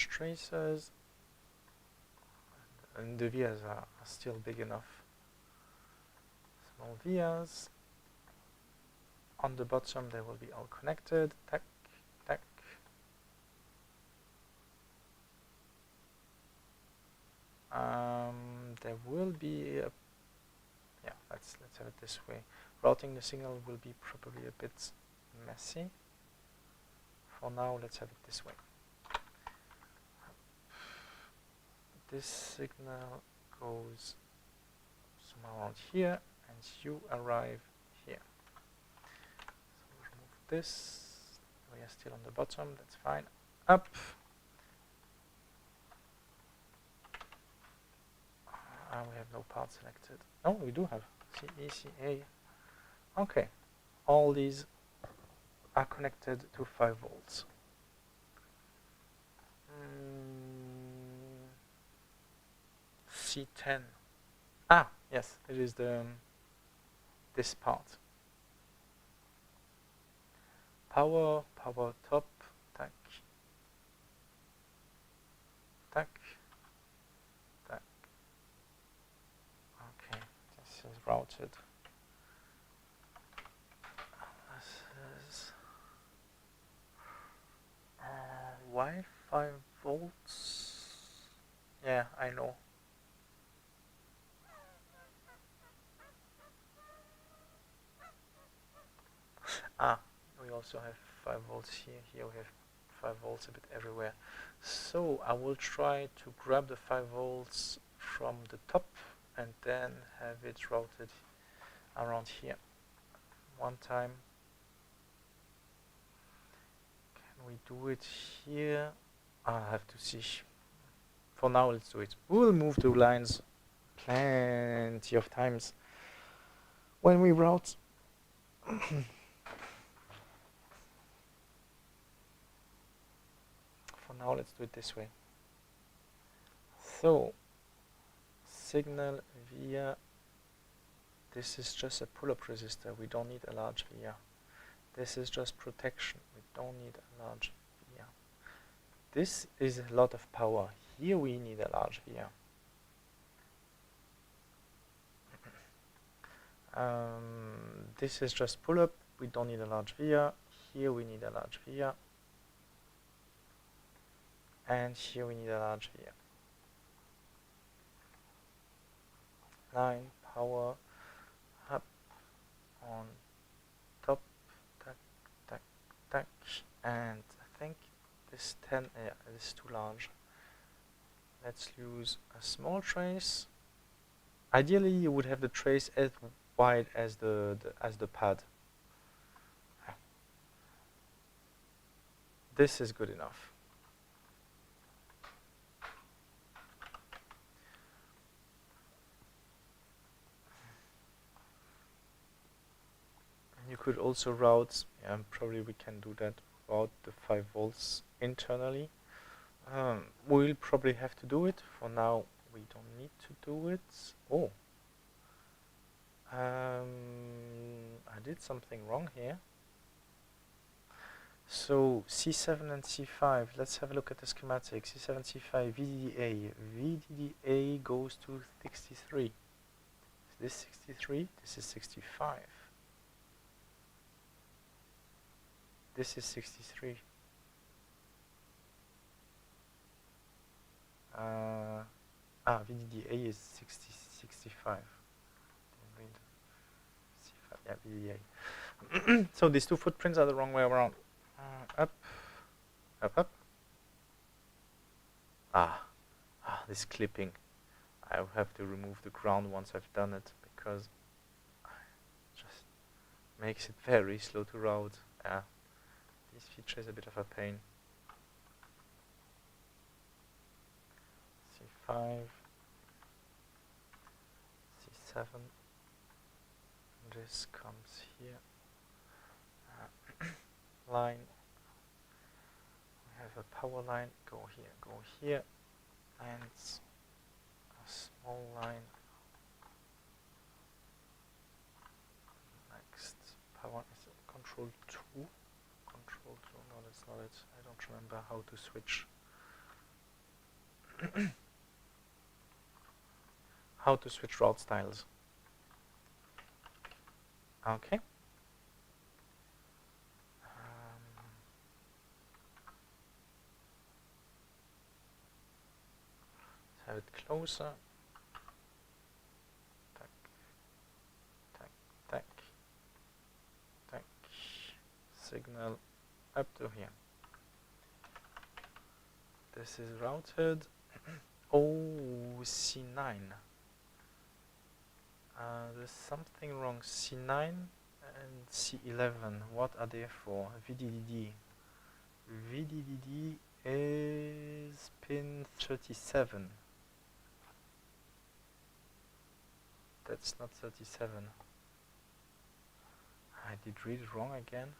large traces, and the vias are still big enough. Small vias. On the bottom they will be all connected. Tack, tack. There will be a, yeah, let's have it this way. Routing the signal will be probably a bit messy. For now, let's have it this way. This signal goes somewhere around here, and you arrive here. So we remove this. We are still on the bottom, that's fine. Up. We have no part selected. Oh, we do have CECA. Okay, all these are connected to 5 volts. C10. Ah, yes, it is the this part. Power top, tack, tack, tack. Okay, this is routed. This is why 5 volts? Yeah, I know. Ah, we also have 5 volts here. Here we have 5 volts a bit everywhere. So I will try to grab the 5 volts from the top and then have it routed around here. One time. Can we do it here? I have to see. For now, let's do it. We will move the lines plenty of times when we route. For now, let's do it this way. So, signal via, this is just a pull-up resistor. We don't need a large via. This is just protection. We don't need a large via. This is a lot of power. Here we need a large via. This is just pull-up. We don't need a large via. Here we need a large via. And here we need a large via. Line, power, up, on, top, tack, tack, tack. And I think this 10, is too large. Let's use a small trace. Ideally, you would have the trace as wide as the pad. This is good enough. You could also route, probably we can do that, route the 5 volts internally. We'll probably have to do it. For now, we don't need to do it. Oh. I did something wrong here. So C7 and C5, let's have a look at the schematic. C7, C5, VDDA. VDDA goes to 63. Is this 63? This is 65. This is 63. VDDA is 65. C5, yeah, VDDA. So these two footprints are the wrong way around. Up, up, up. This clipping. I will have to remove the ground once I've done it because it just makes it very slow to route. This feature is a bit of a pain. C5, C7. This comes here. Line. We have a power line. Go here, and a small line. Next, power is control 2. Control 2. No, that's not it. I don't remember how to switch how to switch route styles. Okay. Let's have it closer. Tack, tack, tack, tack. Signal up to here. This is routed. Oh, C9. There's something wrong. C9 and C11. What are they for? VDDD. VDDD is pin 37. That's not 37. I did read it wrong again.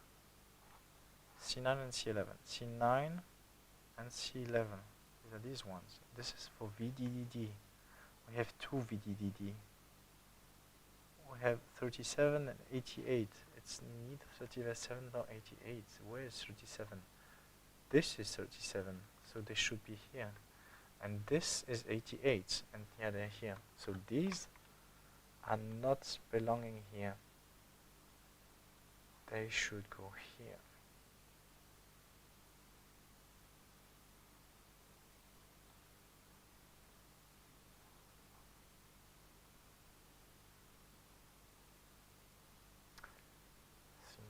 C9 and C11. C9 and C11. These are these ones. This is for VDDD. We have two VDDD. We have 37 and 88. It's neither 37 nor 88. Where is 37? This is 37, so they should be here. And this is 88, and yeah, they're here. So these are not belonging here. They should go here.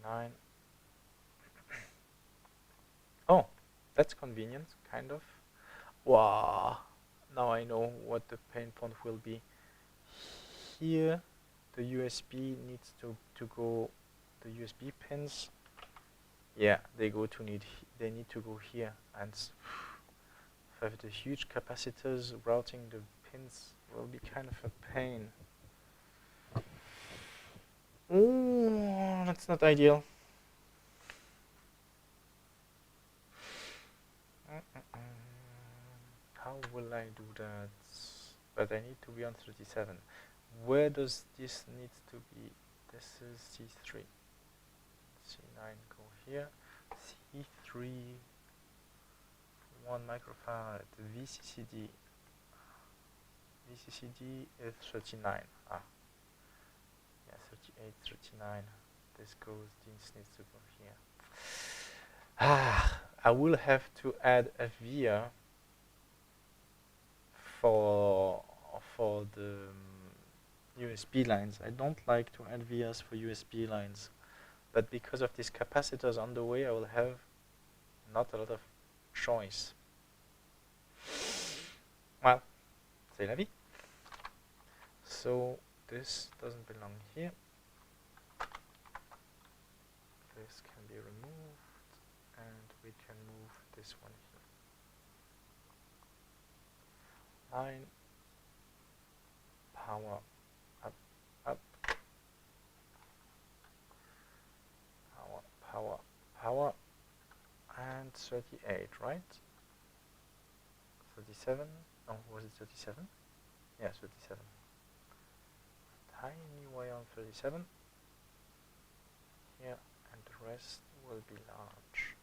C9. Oh, that's convenient, kind of. Wow, now I know what the pain point will be. Here, the USB needs to go, the USB pins, yeah, they need to go here. And if I have the huge capacitors, routing the pins will be kind of a pain. Oh, that's not ideal. How will I do that? But I need to be on 37. Where does this need to be? This is C3. C9 go here. C3, 1 microfarad. VCCD. VCCD is 39. Ah. Yeah, 38, 39. This needs to go here. Ah, I will have to add a via for the USB lines. I don't like to add vias for USB lines, but because of these capacitors on the way, I will have not a lot of choice. Well, c'est la vie. So this doesn't belong here. This can be removed, and we can move this one here. Line, power, up, up, power, power, power, and 38, right? 37, oh, was it 37? Yeah, 37. Tiny wire on 37, here, and the rest will be large.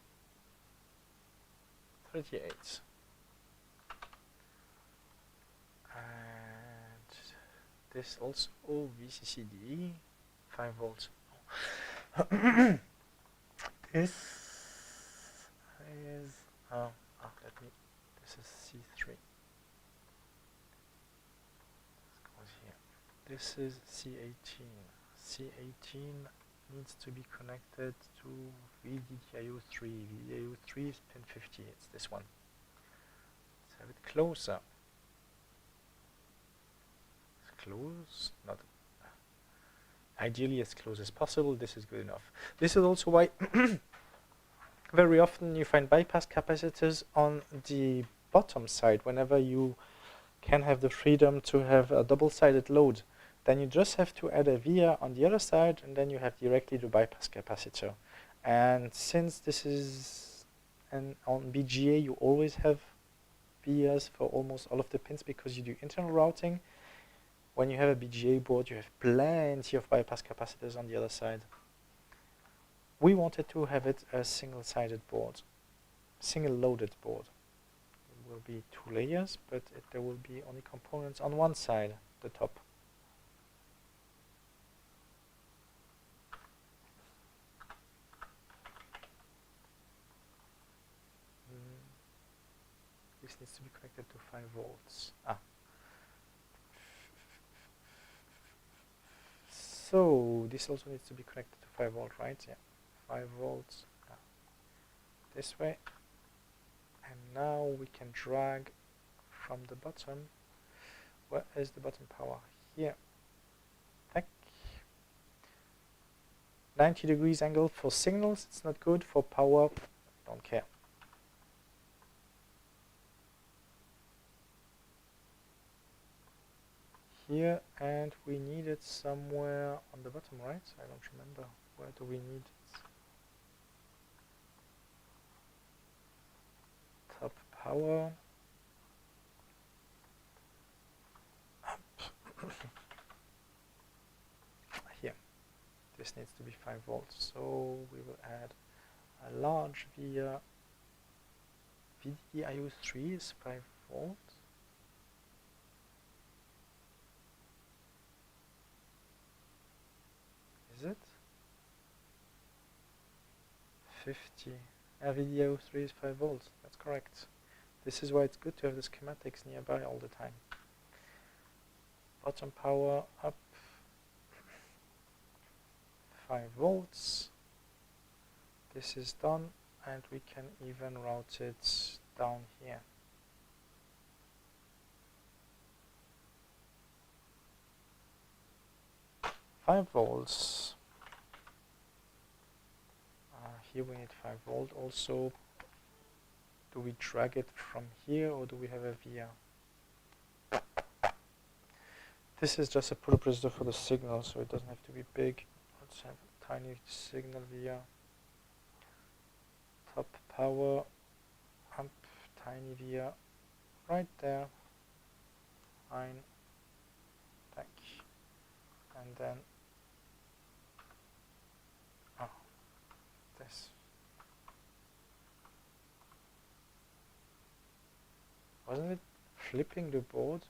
38. And this also VCCD 5 volts. This is this is C3. This goes here. This is C18. C18 needs to be connected to VDDIO3. VDDIO3 is pin 50. It's this one. Let's have it closer. Close, not ideally as close as possible. This is good enough. This is also why very often you find bypass capacitors on the bottom side whenever you can have the freedom to have a double-sided load. Then you just have to add a via on the other side, and then you have directly the bypass capacitor. And since this is on BGA, you always have vias for almost all of the pins because you do internal routing. When you have a BGA board, you have plenty of bypass capacitors on the other side. We wanted to have it a single-sided board, single-loaded board. will be 2 layers, but there will be only components on one side, the top. This needs to be connected to 5 volts. So this also needs to be connected to 5 volt, right? Yeah, 5 volts this way. And now we can drag from the bottom. Where is the bottom power? Here. Tack. 90 degrees angle for signals, it's not good. For power, don't care. Here, and we need it somewhere on the bottom, right? I don't remember. Where do we need it? Top power. Here. This needs to be 5 volts, so we will add a large via VDIO3 is 5 volts. Is it? 50. VDIO3 is 5 volts. That's correct. This is why it's good to have the schematics nearby all the time. Bottom power up 5 volts. This is done, and we can even route it down here. Five volts. Here we need 5 volt also. Do we drag it from here, or do we have a via? This is just a preprocessor for the signal, so it doesn't have to be big. Let's have a tiny signal via. Top power, amp, tiny via, right there. Fine. Thank you. And then this. Wasn't it flipping the board?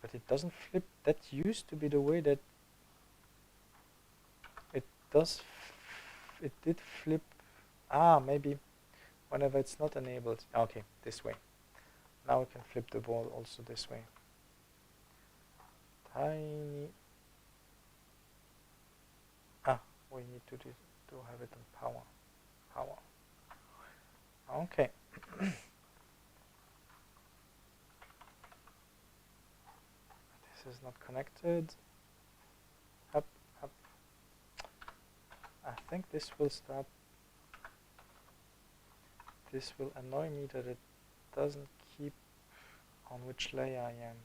But it doesn't flip. That used to be the way that it does. It did flip. Maybe whenever it's not enabled. Okay, this way. Now we can flip the board also this way. Tiny. We need to have it on power. Okay. This is not connected. Up. I think this will start. This will annoy me that it doesn't keep on which layer I am.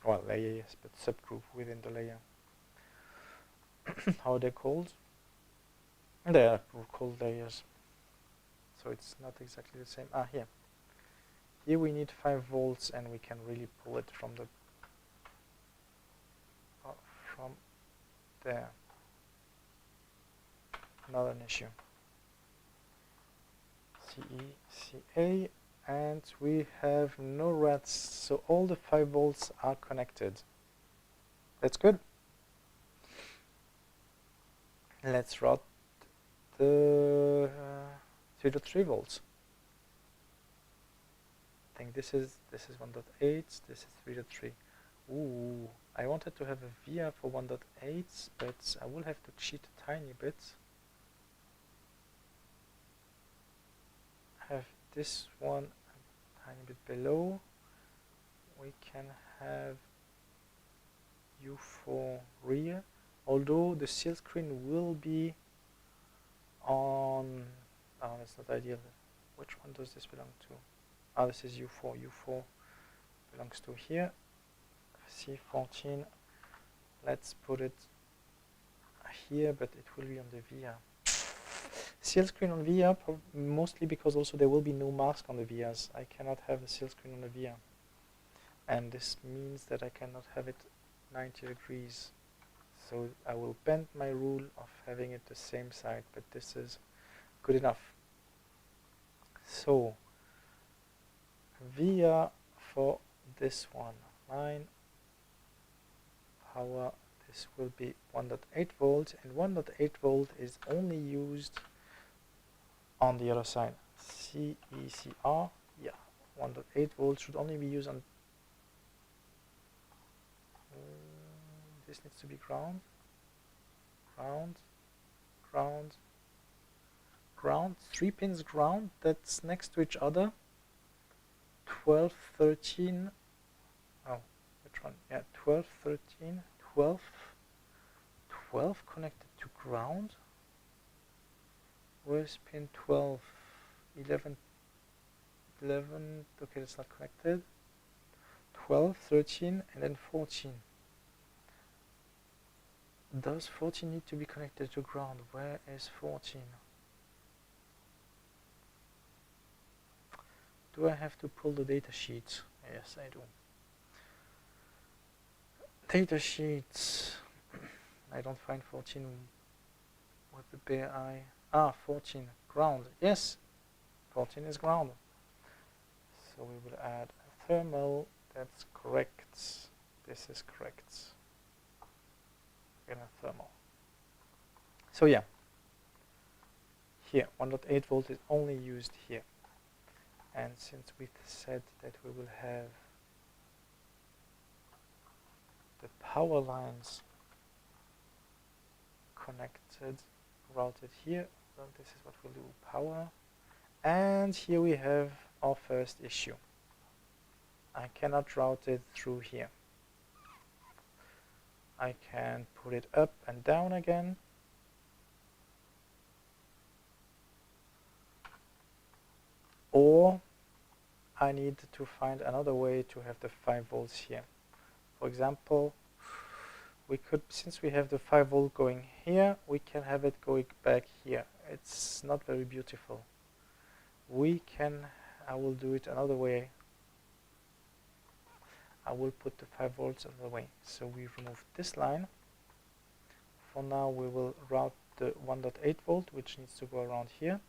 Well, layer, yes, but subgroup within the layer. How are they called? They are called layers. So it's not exactly the same. Here. Here we need 5 volts, and we can really pull it from the from there. Not an issue. CA, and we have no rats, so all the 5 volts are connected. That's good. Let's route the 3.3 volts. I think this is 1.8, this is 3.3. Ooh, I wanted to have a via for 1.8, but I will have to cheat a tiny bit. Have this one a tiny bit below. We can have U4 rear, although the seal screen will be on. Oh, that's not ideal. Which one does this belong to? This is U4. U4 belongs to here. C14. Let's put it here, but it will be on the via. seal screen on VR, mostly because also there will be no mask on the VRs. I cannot have a seal screen on the VR. And this means that I cannot have it 90 degrees. So I will bend my rule of having it the same side, but this is good enough. So VR for this one, 9 power, this will be 1.8 volts, and 1.8 volt is only used on the other side. CECR, yeah, 1.8 volts should only be used on this needs to be ground, ground, 3 pins ground, that's next to each other. 12, 13, oh, which one? Yeah, 12, 13, 12, 12 connected to ground. Where's pin 12? 11, okay, that's not connected. 12, 13, and then 14. Does 14 need to be connected to ground? Where is 14? Do I have to pull the data sheet? Yes, I do. Data sheets. I don't find 14 with the bare eye. Ah, 14. Ground. Yes, 14 is ground. So we will add a thermal. That's correct. This is correct. And a thermal. So yeah. Here, 1.8 volt is only used here. And since we said that we will have the power lines connected, routed here, well, this is what we'll do, power. And here we have our first issue. I cannot route it through here. I can put it up and down again. Or I need to find another way to have the 5 volts here. For example, we could, since we have the 5 volt going here, we can have it going back here. It's not very beautiful. I will do it another way. I will put the 5 volts another way. So we remove this line. For now we will route the 1.8 volt, which needs to go around here.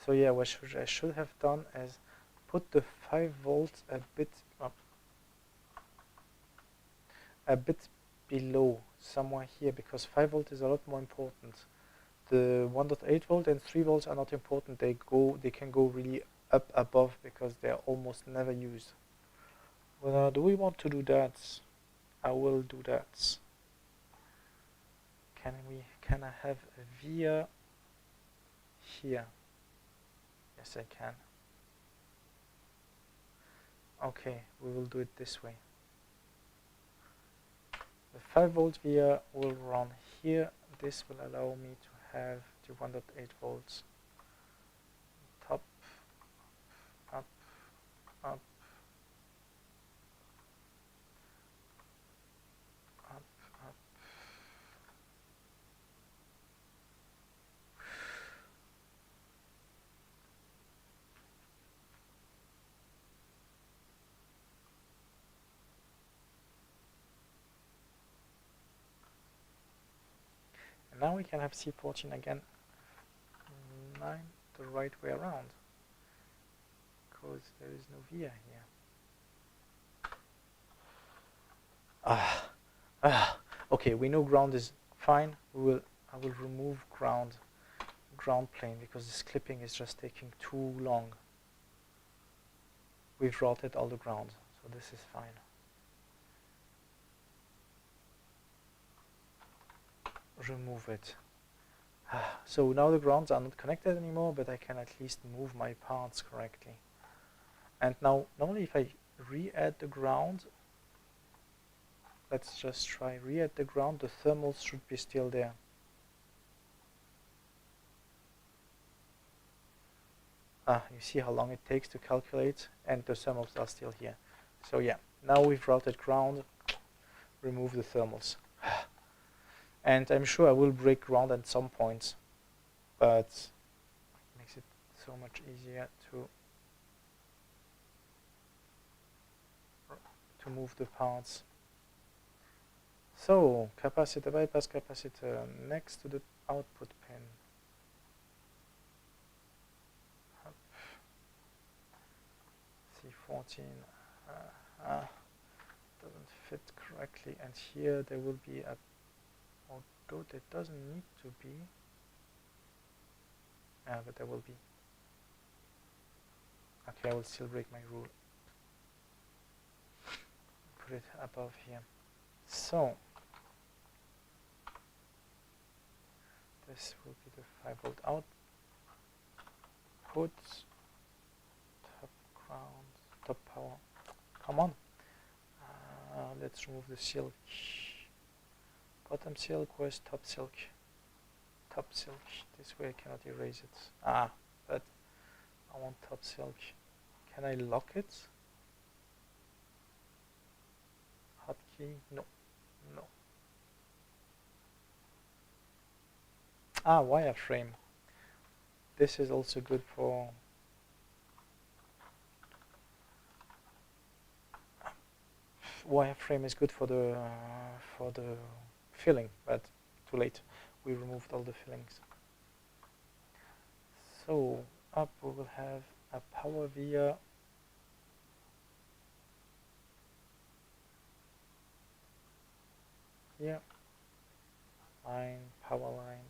So yeah, what I should have done is put the 5 volts a bit up, a bit below, somewhere here, because 5 volt is a lot more important. The 1.8 volt and 3 volts are not important. They can go really up above because they are almost never used. Well, do we want to do that? I will do that. Can I have a via here? Yes, I can. Okay, we will do it this way. The 5 volt via will run here. This will allow me to have the 1.8 volts. Top, up, up, up, up. And now we can have C14 again. 9 the right way around, because there is no via here. Okay, we know ground is fine. I will remove ground plane because this clipping is just taking too long. We've routed all the ground, so this is fine. Remove it. So now the grounds are not connected anymore, but I can at least move my parts correctly. And now, normally if I re-add the ground, let's just try re-add the ground, the thermals should be still there. You see how long it takes to calculate, and the thermals are still here. So yeah, now we've routed ground, remove the thermals. And I'm sure I will break ground at some point, but it makes it so much easier to move the parts. So, capacitor, bypass capacitor next to the output pin. C14 doesn't fit correctly, and here there will be a, although there doesn't need to be, but there will be. Okay, I will still break my rule. Put it above here. So, this will be the 5-volt output, top ground, top power. Come on. Let's remove the silk. Bottom silk, where's top silk? Top silk. This way I cannot erase it. But I want top silk. Can I lock it? Hotkey? No. No. Wireframe. This is also good for wireframe is good for the filling, but too late. We removed all the fillings. So up we will have a power via here, line, power line.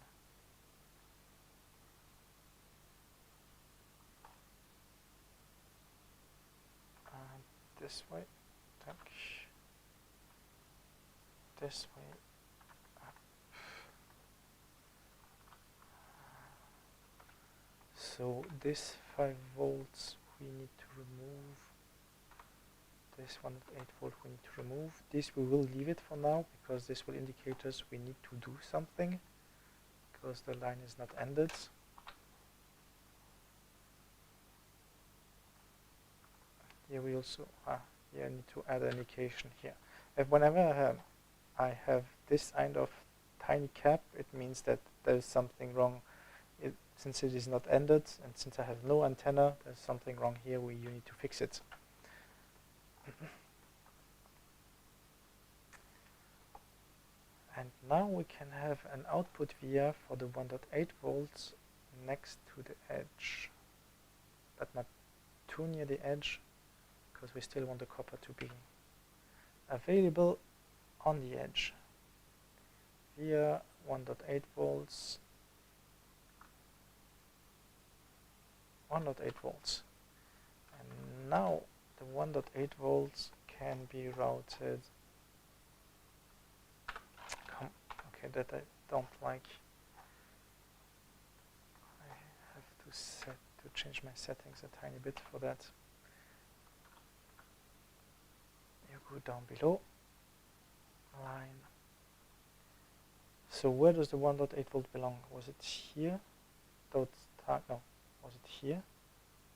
And this way, this way. So this 5 volts we need to remove. This 1.8 volt we need to remove. This we will leave it for now because this will indicate us we need to do something because the line is not ended. Here we also here I need to add an indication here. Whenever I have this kind of tiny cap, it means that there is something wrong. Since it is not ended and since I have no antenna, there's something wrong here where you need to fix it. And now we can have an output via for the 1.8 volts next to the edge, but not too near the edge because we still want the copper to be available on the edge. Via 1.8 volts, 1.8 volts. And now the 1.8 volts can be routed. Okay, that I don't like. I have to change my settings a tiny bit for that. You go down below. Line. So where does the 1.8 volt belong? Was it here? No. Was it here?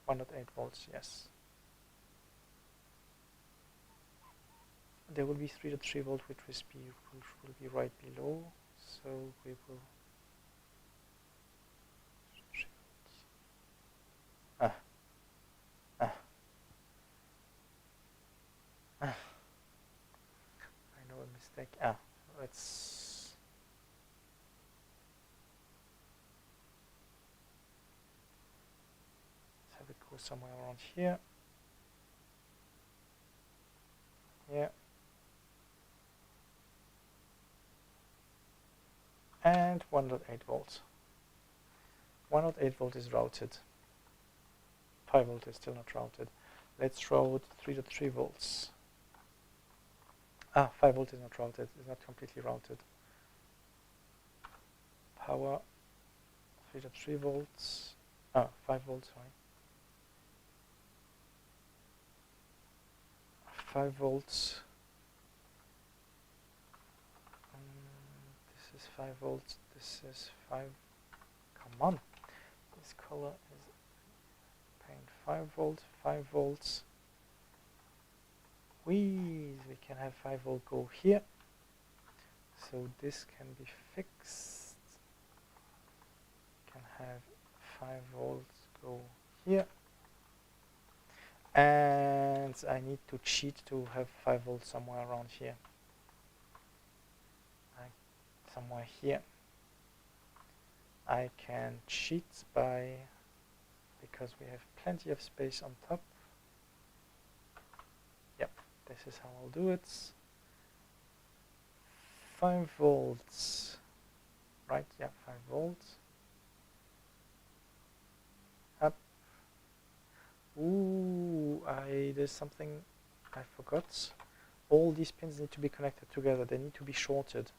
1.8 volts, yes. There will be 3.3 volt which will be right below, so we will I know a mistake. Let's have it go somewhere around here. Yeah. And 1.8 volts. 1.8 volt is routed. 5 volt is still not routed. Let's route 3.3 volts. 5 volt is not routed. It's not completely routed. Power 3.3 volts. 5 volts, sorry. 5 volts. This is 5 volts. This is 5. Come on. This color is paint 5 volts. 5 volts. We can have 5 volt go here. So this can be fixed. Can have 5 volts go here. And I need to cheat to have 5 volts somewhere around here. Somewhere here. I can cheat by, because we have plenty of space on top. Yep, this is how I'll do it. 5 volts. Right, yeah, 5 volts. Up. Ooh, there's something I forgot. All these pins need to be connected together. They need to be shorted.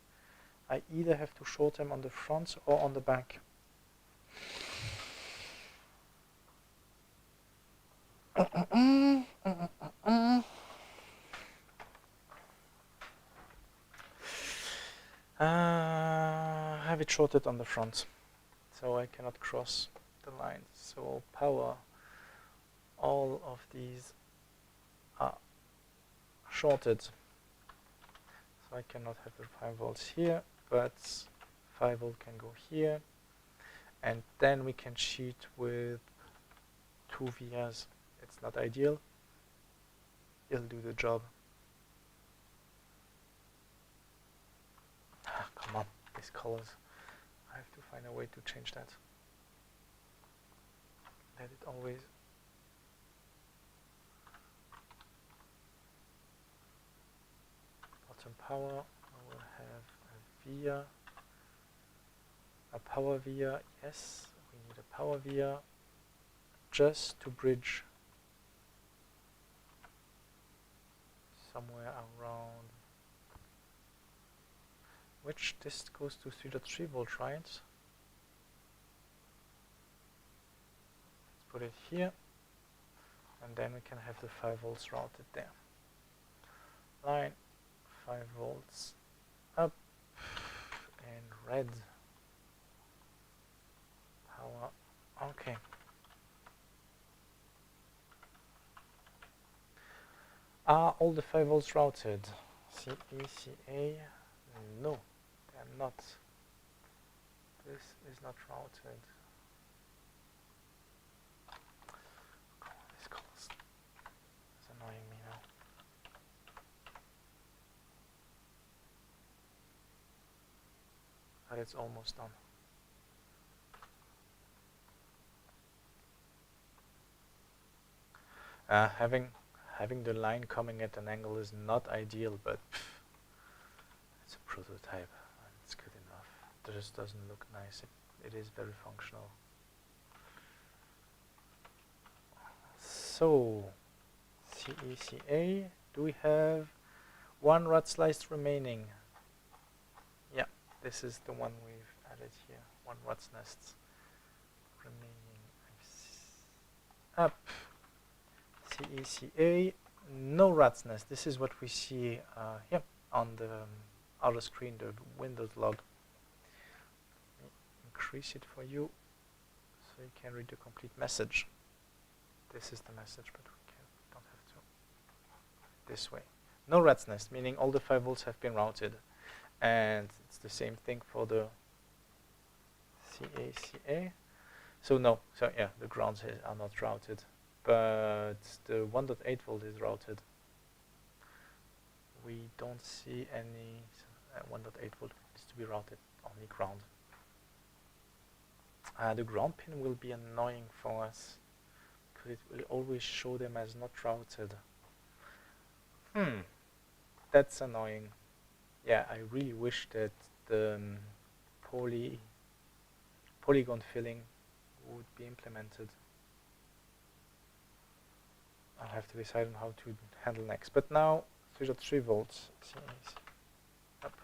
I either have to short them on the front or on the back. Have it shorted on the front, so I cannot cross the lines. So I'll power all of these are shorted. So I cannot have the 5 volts here, but 5 volt can go here. And then we can cheat with 2 vias. It's not ideal. It'll do the job. Ah, come on, these colors. I have to find a way to change that. Let it always. Bottom power. I will have a via. A power via. Yes, we need a power via just to bridge somewhere around. Which this goes to 3.3 volt, right? Let's put it here, and then we can have the 5 volts routed there. Line 5 volts up and red power. Okay. Are all the 5 volts routed? CE, CA? No. They're not. This is not routed. Oh, this colors is annoying me now. But it's almost done. Having the line coming at an angle is not ideal, but it's a prototype. It's good enough. It just doesn't look nice. It is very functional. So, CECA, do we have 1 rod slice remaining? Yeah, this is the one we've added here. 1 rod's nest remaining. Up. CECA, no rat's nest. This is what we see here on the outer screen, the Windows log. Increase it for you so you can read the complete message. This is the message, but we don't have to. This way. No rat's nest, meaning all the 5 volts have been routed. And it's the same thing for the CACA. So no, so yeah, the grounds are not routed. But the 1.8 volt is routed. We don't see any 1.8 volt needs to be routed, only ground. The ground pin will be annoying for us because it will always show them as not routed. That's annoying. Yeah, I really wish that the polygon filling would be implemented. I'll have to decide on how to handle next. But now 3.3 volts. Up.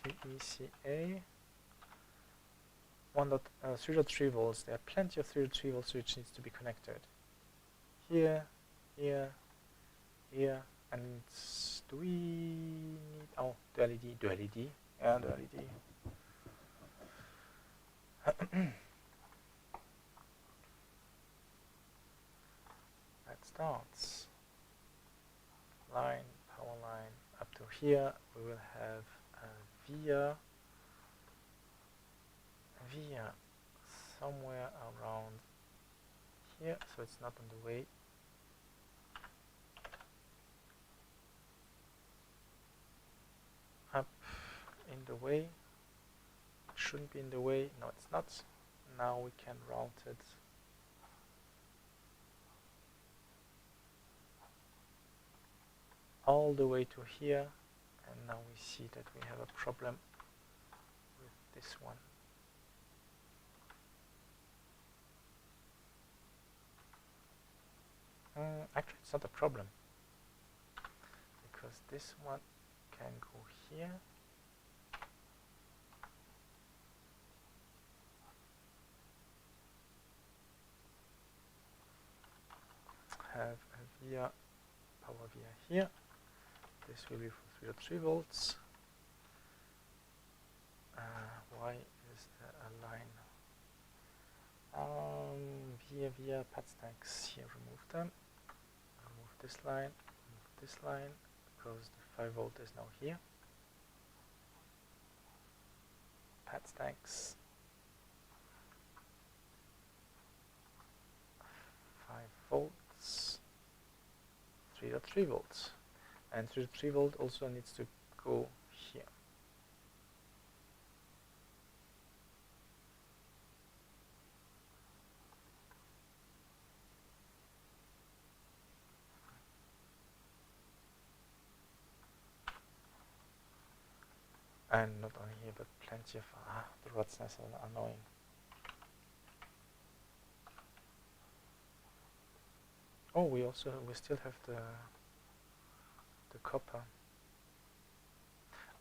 CECA. 3.3 volts. There are plenty of 3.3 volts which needs to be connected. Here, here, here, and do we need? Oh, the LED. The LED. Yeah, the LED. That starts line, power line up to here we will have via somewhere around here, so it's not on the way. Up in the way. It shouldn't be in the way. No, it's not. Now we can route it all the way to here, and now we see that we have a problem with this one. Actually, it's not a problem, because this one can go here. Have a via power via here. This will be for 3.3 volts. Why is there a line? Via pad stacks here, remove them. Remove this line, because the 5 volt is now here. Pad stacks. 5 volts. 3.3 volts. And 3.3 volt also needs to go here. And not only here, but plenty of the rods are annoying. Oh, we still have the copper.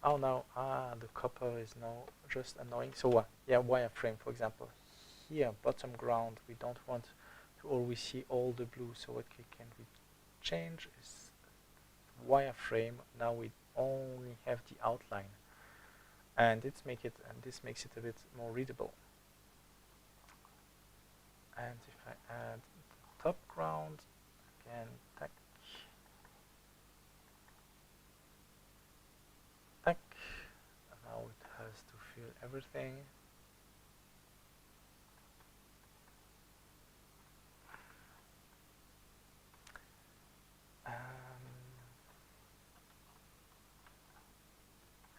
Oh, now the copper is now just annoying. So yeah, wireframe, for example. Here, bottom ground, we don't want to always see all the blue. So what can we change is wireframe. Now we only have the outline, and this makes it a bit more readable. And if I add the top ground again, tack, now it has to fill everything.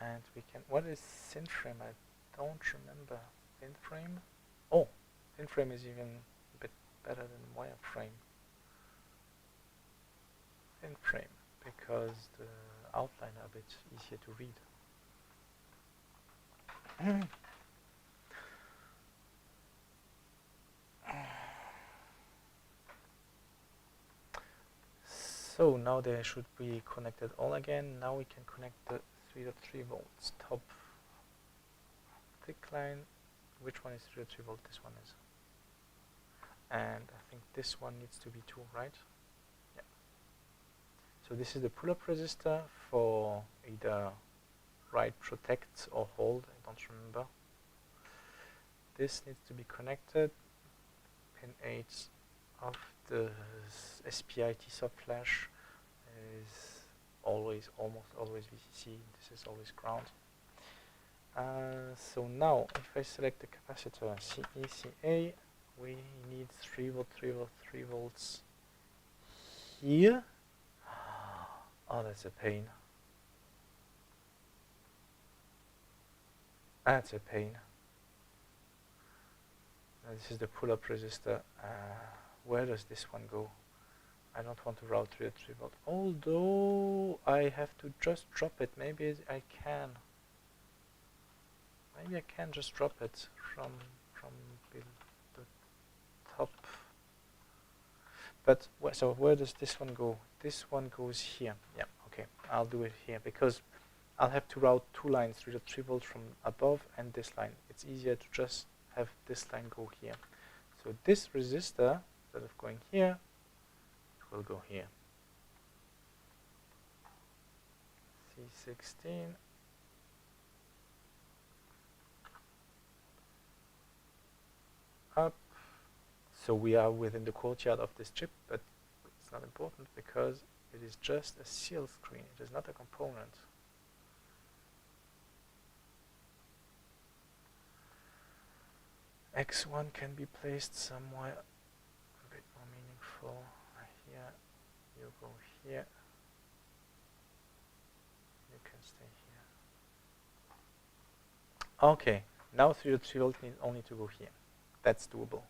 And we can, what is thin frame? I don't remember. Thin frame? Oh, thin frame is even a bit better than wireframe. Thin frame, because the outline are a bit easier to read. So now they should be connected all again. Now we can connect the 3.3 volts top thick line. Which one is 3.3 volt? This one is. And I think this one needs to be 2, right? Yeah. So this is the pull-up resistor for either write protect or hold, I don't remember. This needs to be connected. Pin 8 of the SPIT sub flash is almost always VCC. This is always ground. So now, if I select the capacitor CA, we need 3 volts here. Oh, that's a pain. That's a pain. This is the pull-up resistor. Where does this one go? I don't want to route 3.3 volt. Although I have to just drop it. Maybe I can. Maybe I can just drop it from the top. But so where does this one go? This one goes here. Yeah. Okay. I'll do it here because I'll have to route 2 lines, 3.3 volts from above and this line. It's easier to just have this line go here. So this resistor, instead of going here, it will go here. C16. Up. So we are within the courtyard of this chip, but it's not important because it is just a seal screen. It is not a component. X1 can be placed somewhere a bit more meaningful. Here, you go here, you can stay here. Okay, now 3.3 volt needs only to go here. That's doable.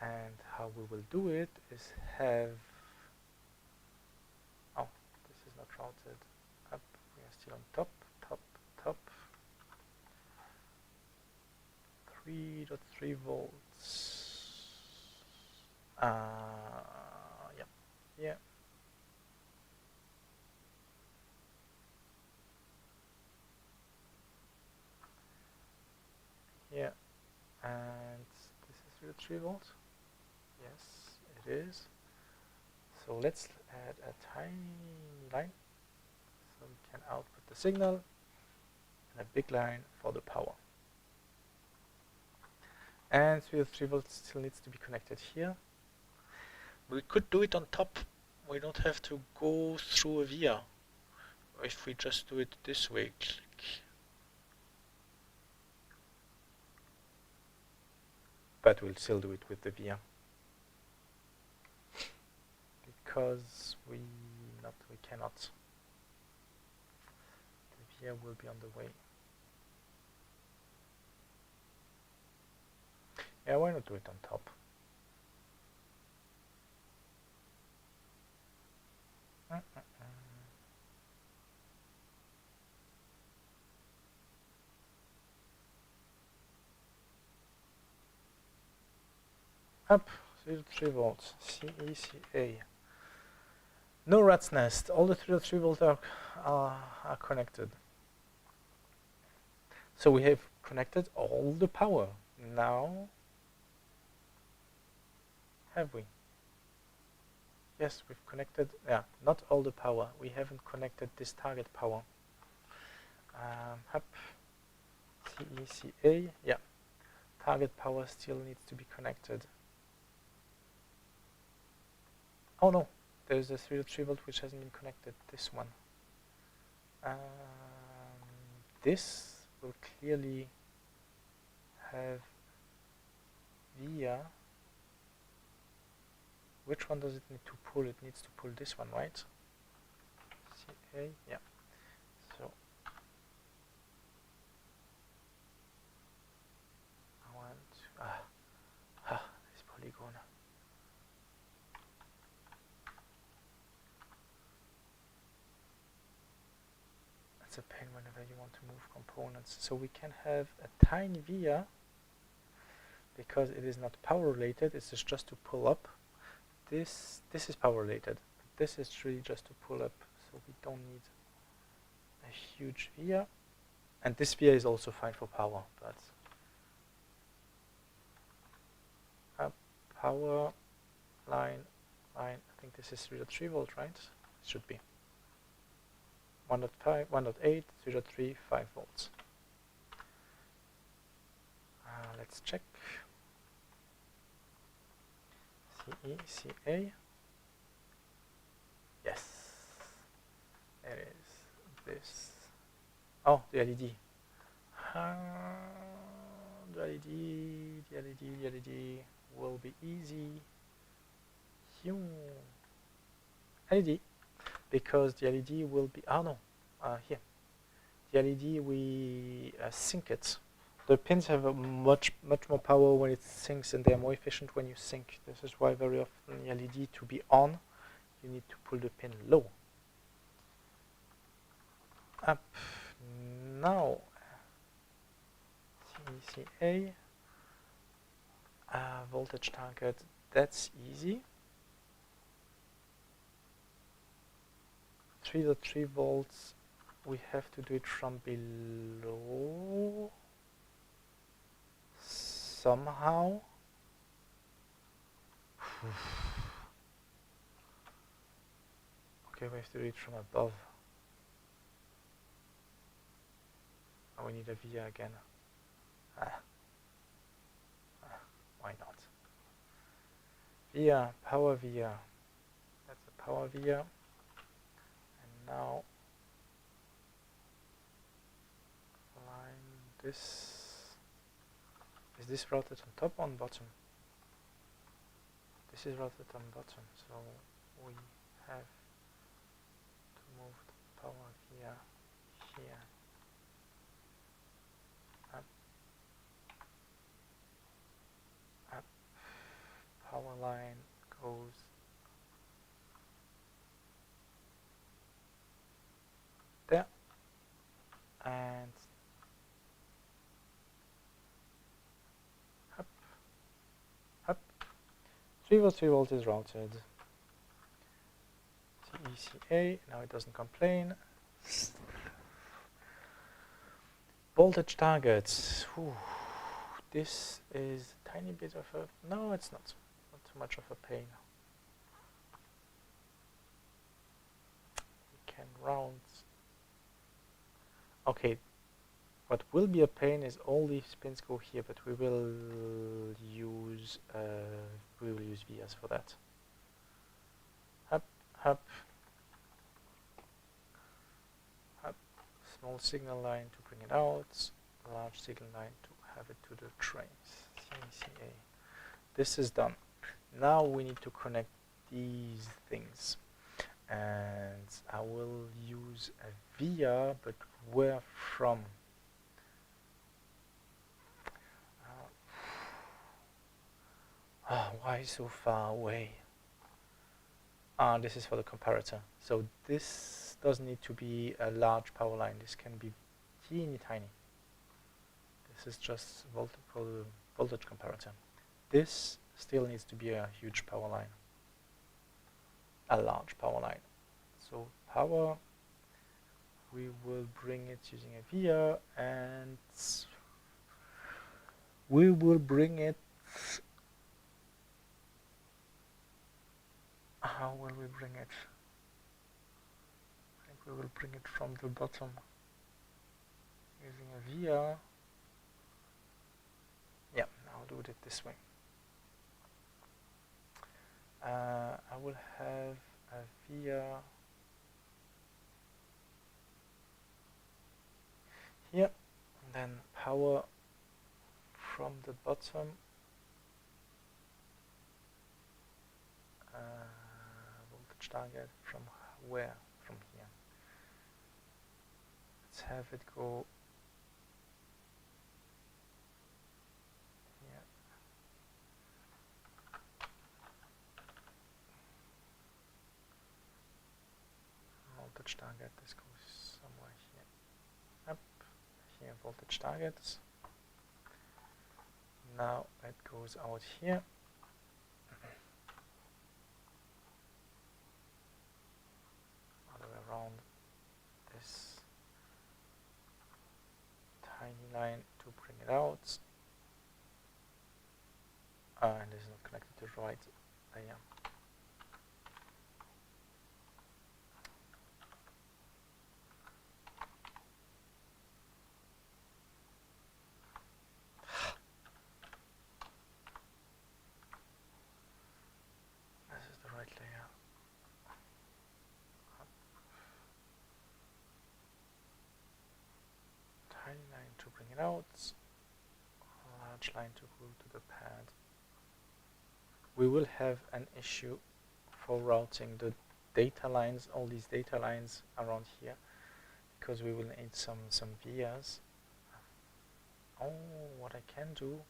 And how we will do it is have, oh, this is not routed up, we are still on top, top, top. 3.3 volts. Yep, yeah. Here, and this is 3.3 volts. Yes, it is. So let's add a tiny line so we can output the signal, and a big line for the power. And 3.3 volts still needs to be connected here. We could do it on top. We don't have to go through a via. If we just do it this way, click. But we'll still do it with the via. Because we cannot. The via will be on the way. Yeah, why not do it on top? Up 3.3 volts, CECA. No rat's nest. All the 3.3 volts are connected. So we have connected all the power. Now, have we? Yes, we've connected, yeah, not all the power. We haven't connected this target power. Up, CECA, yeah. Target power still needs to be connected. Oh no, there's a 3.3 volt which hasn't been connected, this one. This will clearly have via. Which one does it need to pull? It needs to pull this one, right? CA, yeah. So I want this polygon. That's a pain whenever you want to move components. So we can have a tiny via, because it is not power related, it's just to pull up. This is power related. This is really just to pull up, so we don't need a huge via. And this via is also fine for power, but power line, I think this is 3.3 volt, right? It should be 1.5, 1.8, 3.3, 5 volts. Let's check. CECA. Yes, there is this. Oh, the LED. The LED will be easy. LED, because the LED will be. Oh no, here. The LED we sync it. The pins have a much more power when it syncs, and they are more efficient when you sync. This is why very often the LED to be on, you need to pull the pin low. Up now. CECA. Voltage target. That's easy. 3.3 volts. We have to do it from below. Somehow. Okay, we have to do it from above. Oh, we need a via again. Why not? Via, power via. That's a power via. And now line this Is this routed on top or on bottom? This is routed on bottom, so we have to move the power via here. Up. Up. Power line goes there. And up. 3 volt is routed. TECA, now it doesn't complain. Voltage targets. Whew. This is a tiny bit of a... No, it's not. Not too much of a pain. We can round... Okay, what will be a pain is all these pins go here, but we will use vias for that. Up, up, up. Small signal line to bring it out. Large signal line to have it to the trains. CCA. This is done. Now we need to connect these things, and I will use a via, but where from? Why so far away? This is for the comparator. So this doesn't need to be a large power line. This can be teeny tiny. This is just for the voltage comparator. This still needs to be a huge power line. A large power line. So power, we will bring it using a via, and we will bring it... How will we bring it? I think we will bring it from the bottom using a via. Yeah, I'll do it this way. I will have a via here, and then power from the bottom. Voltage target from where? From here. Let's have it go here. Voltage target, this goes somewhere here. Up here, voltage targets. Now it goes out here. Around this tiny line to bring it out, and this is not connected to the right layer. This is the right layer. Line to bring it out, a large line to go to the pad. We will have an issue for routing the data lines, all these data lines around here, because we will need some vias. Oh, what I can do?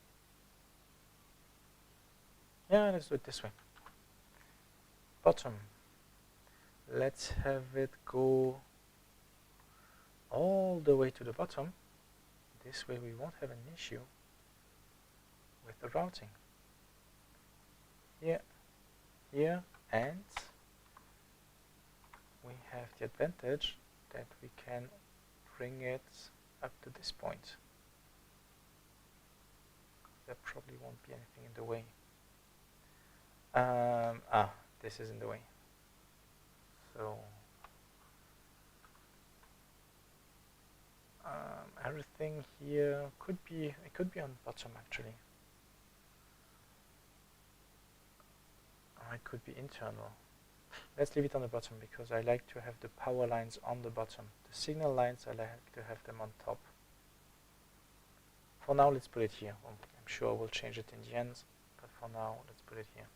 Yeah, let's do it this way. Bottom. Let's have it go all the way to the bottom. This way we won't have an issue with the routing. Here, here, and we have the advantage that we can bring it up to this point. There probably won't be anything in the way. This is in the way. So everything here could be, it could be on bottom actually. Or it could be internal. Let's leave it on the bottom because I like to have the power lines on the bottom. The signal lines, I like to have them on top. For now, let's put it here. I'm sure we'll change it in the end, but for now, let's put it here.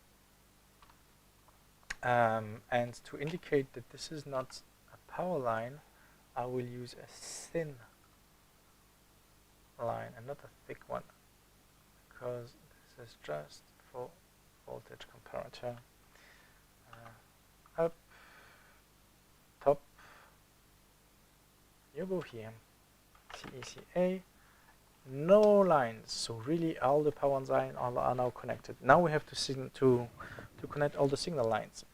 And to indicate that this is not a power line, I will use a thin line and not a thick one, because this is just for voltage comparator. Up, top, you go here, CECA, no lines, so really all the power lines are now connected. Now we have to connect all the signal lines.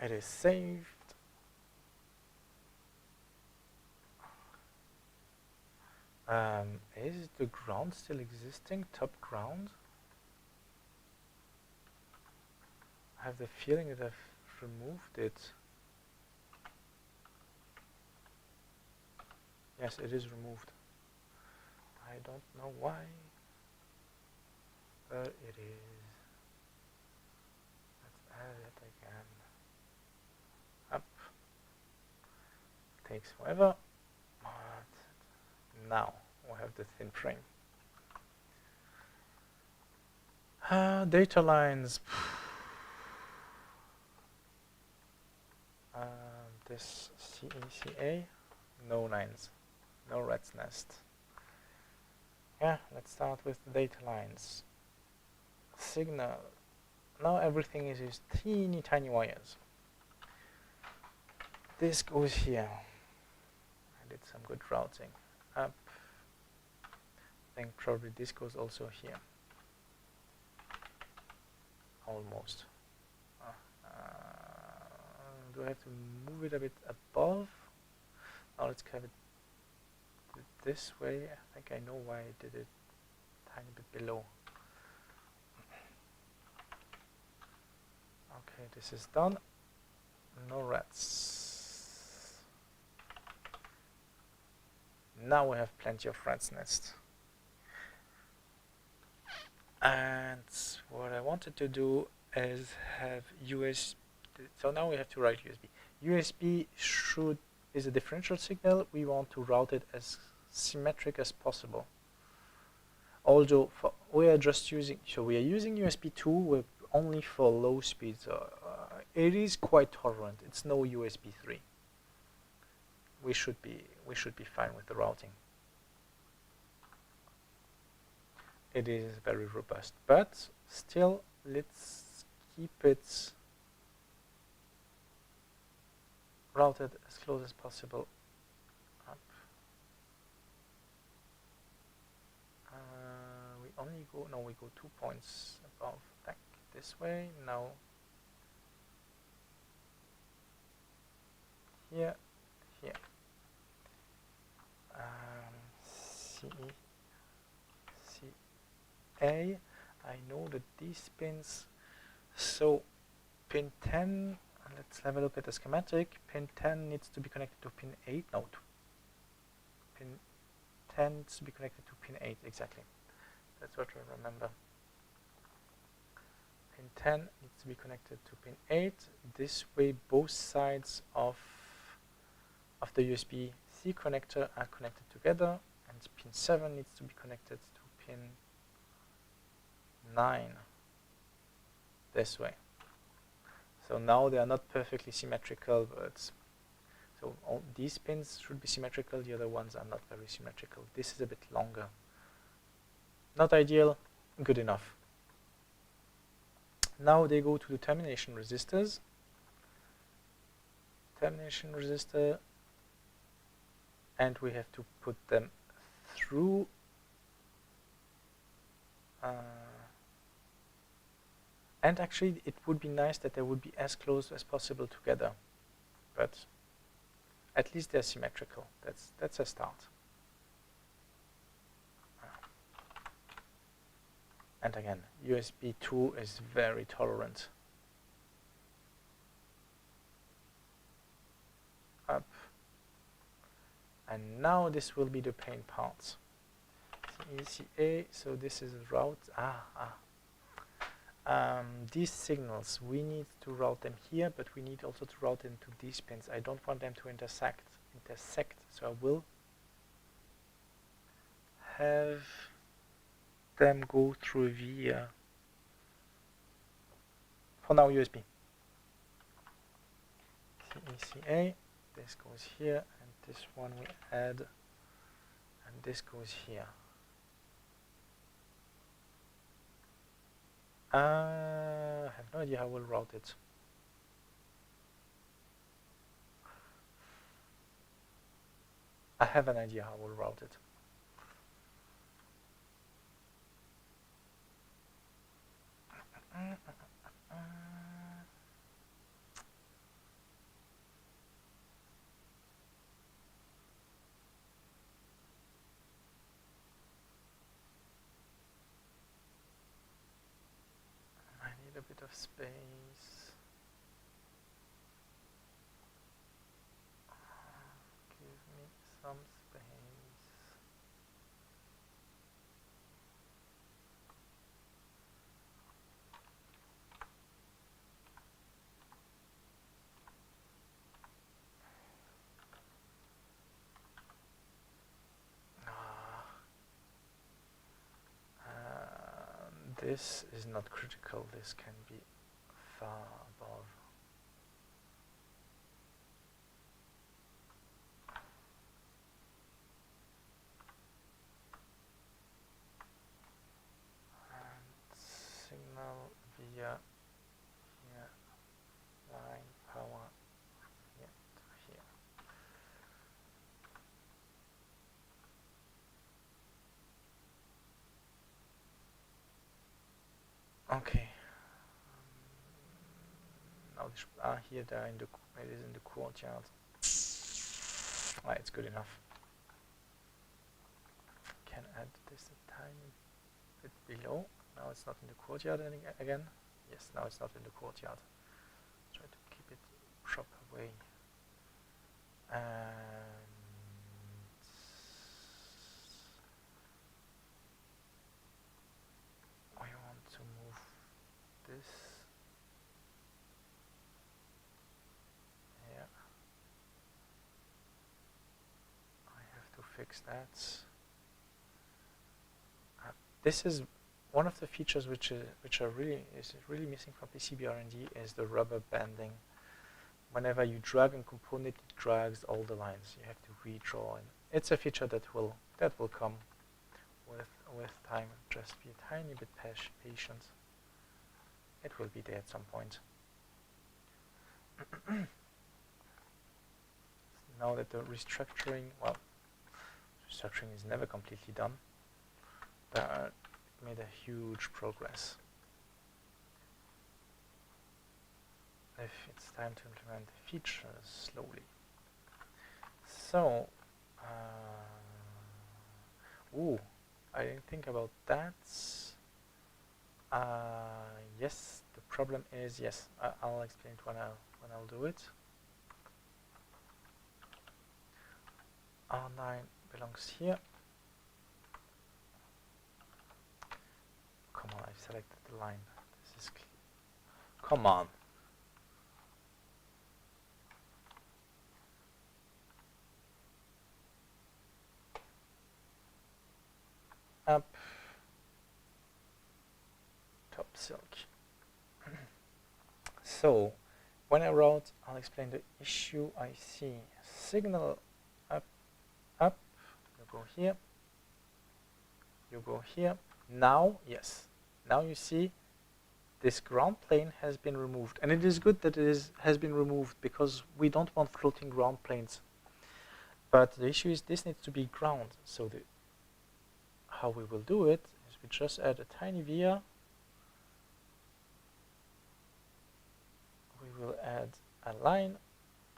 It is saved. Is the ground still existing? Top ground? I have the feeling that I've removed it. Yes, it is removed. I don't know why, but it is. Let's add it again. Up. Takes forever. But now we have the thin frame. Data lines. This CECA, no lines, no rat's nest. Yeah, let's start with the data lines. Signal. Now everything is teeny tiny wires. This goes here. I did some good routing. Up. I think probably this goes also here. Almost. Do I have to move it a bit above? Now let's have it this way. I think I know why I did it a tiny bit below. Okay, this is done. No rats. Now we have plenty of rat's nest. And what I wanted to do is have USB. So now we have to write USB. USB is a differential signal. We want to route it as symmetric as possible. Although we are just using, so we are using USB 2 only for low speeds. It is quite tolerant. It's no USB 3. We should be fine with the routing. It is very robust, but still, let's keep it routed as close as possible up. We only go, no, we go 2 points above back this way. Now here, here. CA, I know that these pins, so pin 10, let's have a look at the schematic. Pin 10 needs to be connected to pin 8. No, pin 10 needs to be connected to pin 8, exactly. That's what I remember. Pin 10 needs to be connected to pin 8. This way both sides of the USB-C connector are connected together, and pin 7 needs to be connected to pin 9 this way. So now they are not perfectly symmetrical, but so all these pins should be symmetrical, the other ones are not very symmetrical. This is a bit longer. Not ideal, good enough. Now they go to the termination resistors. Termination resistor, and we have to put them through and actually it would be nice that they would be as close as possible together, but at least they're symmetrical. That's a start. And again, USB 2 is very tolerant. Up. And now this will be the pain part. ECA, so this is a route. these signals, we need to route them here, but we need also to route them to these pins. I don't want them to intersect, so I will have them go through via, for now, USB. CECA, this goes here, and this one we add, and this goes here. I have no idea how we'll route it. I have an idea how we'll route it. I need a bit of space. Give me some space. This is not critical, this can be far above. And signal via here, line power here to here. Okay. Now this here they are in the it is in the courtyard. It's good enough. Can add this a tiny bit below. Now it's not in the courtyard again. Yes, now it's not in the courtyard. Try to keep it proper way. And I want to move this here. I have to fix that. This is one of the features which are really missing from PCB R&D is the rubber banding. Whenever you drag a component, it drags all the lines. You have to redraw, and it's a feature that will come with time. Just be a tiny bit patient. It will be there at some point. Now that the restructuring is never completely done, but made a huge progress. If it's time to implement the features slowly. So, I didn't think about that. Yes, the problem is, yes, I'll explain it when I'll do it. R9 belongs here. Come on, I've selected the line. This is come on. Up. Top silk. So, when I route, I'll explain the issue I see. Signal up, up. You go here. You go here. Now, yes. Now you see this ground plane has been removed. And it is good that it has been removed because we don't want floating ground planes. But the issue is this needs to be ground. So how we will do it is we just add a tiny via. We will add a line,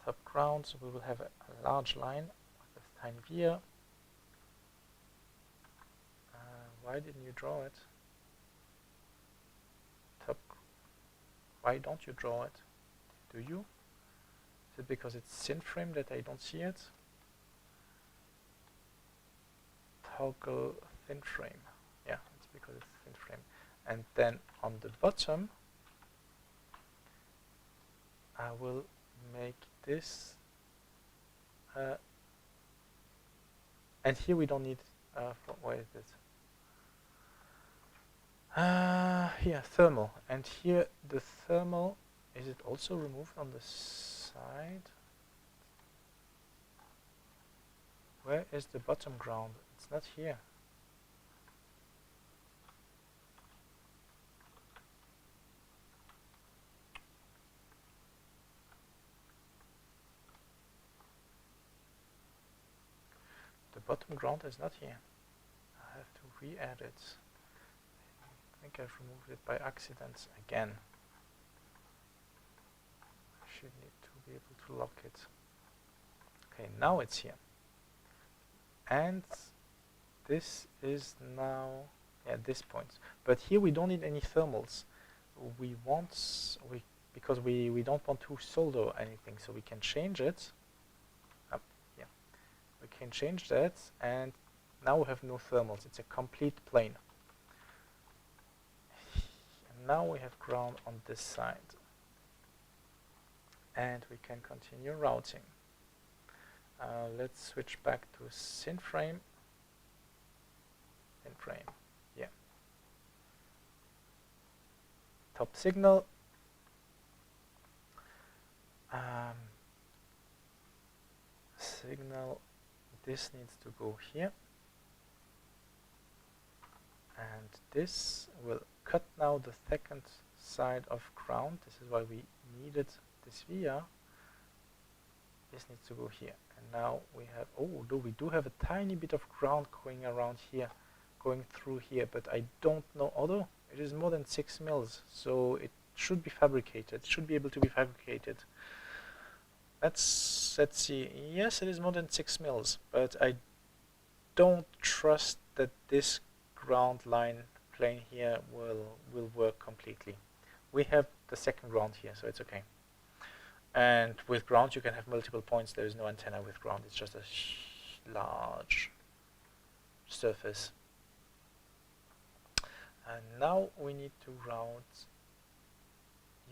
top ground, so we will have a large line with a tiny via. Why didn't you draw it? Why don't you draw it? Do you? Is it because it's thin frame that I don't see it? Toggle thin frame. Yeah, it's because it's thin frame. And then on the bottom, I will make this, and here we don't need, where is it? Here, thermal, and here the thermal, is it also removed on the side? Where is the bottom ground? It's not here. The bottom ground is not here. I have to re-add it. I think I've removed it by accident again. I should need to be able to lock it. Okay, now it's here. And this is now, this point. But here we don't need any thermals. We want, because we don't want to solder anything, so we can change it. We can change that, and now we have no thermals. It's a complete plane. And now we have ground on this side. And we can continue routing. Let's switch back to syn frame. Syn frame, yeah. Top signal. Signal. This needs to go here, and this will cut now the second side of ground. This is why we needed this via. This needs to go here, and now we have, we do have a tiny bit of ground going around here, going through here, but I don't know, although it is more than 6 mils, so it should be fabricated, should be able to be fabricated. Let's see. Yes, it is more than 6 mils, but I don't trust that this ground line plane here will work completely. We have the second ground here, so it's okay. And with ground, you can have multiple points. There is no antenna with ground. It's just a large surface. And now we need to route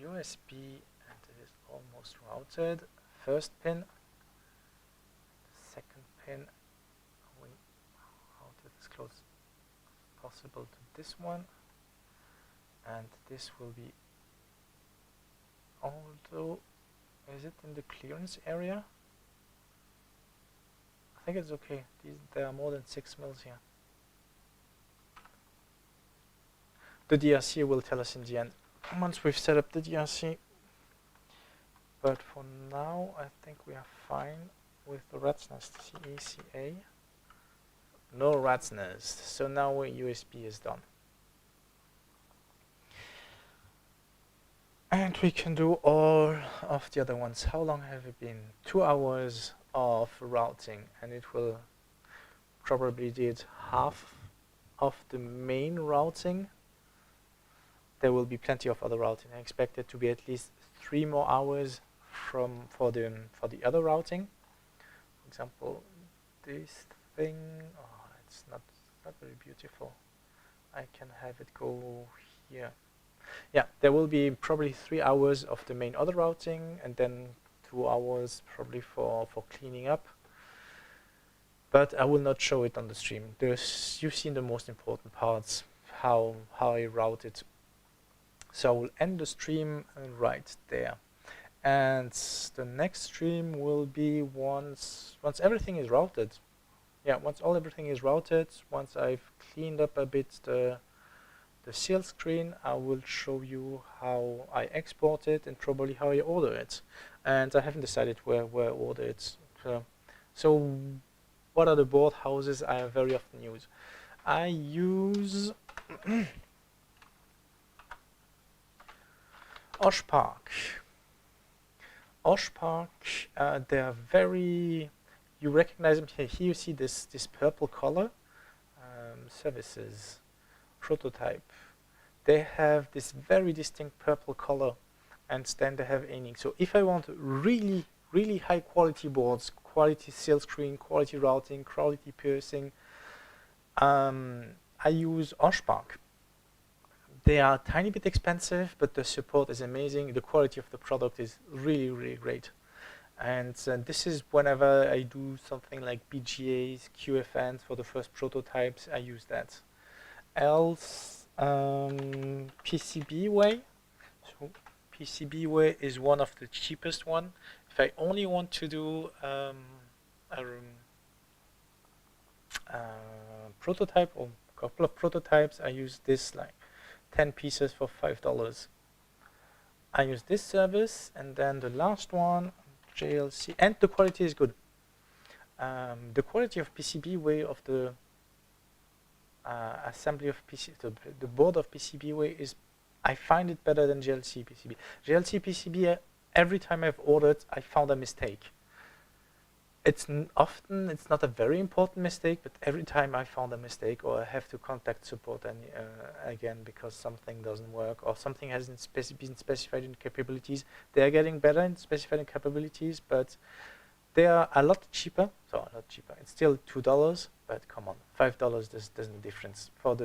USB, and it is almost routed. First pin, second pin, we route it as close as possible to this one, and this will be, although, is it in the clearance area? I think it's okay. There are more than 6 mils here. The DRC will tell us in the end, once we've set up the DRC. But for now, I think we are fine with the rat's nest. CECA. No rat's nest. So now USB is done. And we can do all of the other ones. How long have it been? 2 hours of routing, and it will probably did half of the main routing. There will be plenty of other routing. I expect it to be at least 3 more hours for the other routing. For example, this thing, it's not very beautiful. I can have it go here. Yeah, there will be probably 3 hours of the main other routing, and then 2 hours probably for cleaning up. But I will not show it on the stream. You've seen the most important parts, how I route it. So I will end the stream right there. And the next stream will be once everything is routed. Yeah, once everything is routed, once I've cleaned up a bit the seal screen, I will show you how I export it and probably how I order it. And I haven't decided where I order it. So what are the board houses I very often use? I use Oshpark. Oshpark, they are very, you recognize them here. Here you see this purple color, services, prototype. They have this very distinct purple color, and then they have aiming. So if I want really, really high quality boards, quality seal screen, quality routing, quality piercing, I use Oshpark. They are a tiny bit expensive, but the support is amazing. The quality of the product is really, really great. And this is whenever I do something like BGAs, QFNs for the first prototypes, I use that. Else, PCB way. So PCB way is one of the cheapest one. If I only want to do a prototype or a couple of prototypes, I use this like 10 pieces for $5. I use this service, and then the last one, JLC, and the quality is good. The quality of PCB way of the assembly of the board of PCB way is, I find it better than GLC PCB. GLC PCB, every time I've ordered, I found a mistake. It's not a very important mistake, but every time I found a mistake, or I have to contact support again because something doesn't work or something hasn't been specified in capabilities. They are getting better in specifying capabilities, but they are a lot cheaper. So a lot cheaper. It's still $2, but come on, $5 doesn't difference. For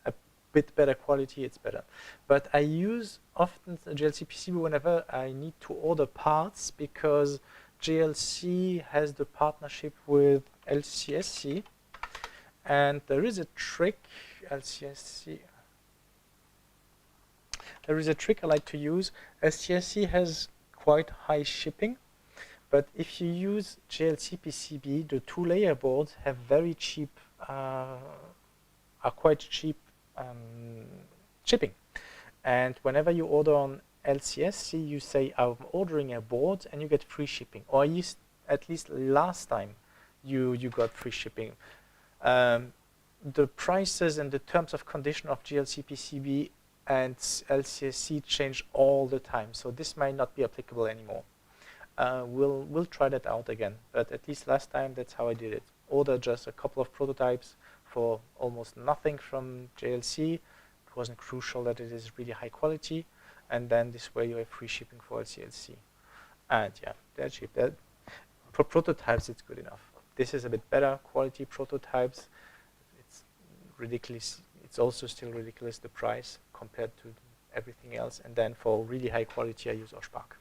a bit better quality, it's better. But I use often the GLC PCB whenever I need to order parts, because GLC has the partnership with LCSC, and there is a trick. There is a trick I like to use. LCSC has quite high shipping, but if you use GLC PCB, the 2-layer boards have very cheap, are quite cheap shipping. And whenever you order on LCSC, you say I'm ordering a board and you get free shipping, or at least last time you got free shipping. The prices and the terms of condition of GLC PCB and LCSC change all the time, so this might not be applicable anymore. We'll try that out again, but at least last time that's how I did it. Order just a couple of prototypes for almost nothing from JLC. It wasn't crucial that it is really high quality. And then this way you have free shipping for LCLC. And yeah, they're cheap. For prototypes, it's good enough. This is a bit better quality prototypes. It's ridiculous. It's also still ridiculous, the price compared to everything else. And then for really high quality, I use Oshpark.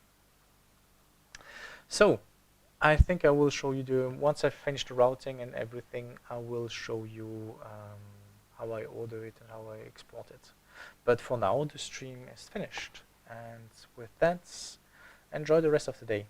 So I think I will show you once I finish the routing and everything, I will show you how I order it and how I export it. But for now, the stream is finished. And with that, enjoy the rest of the day.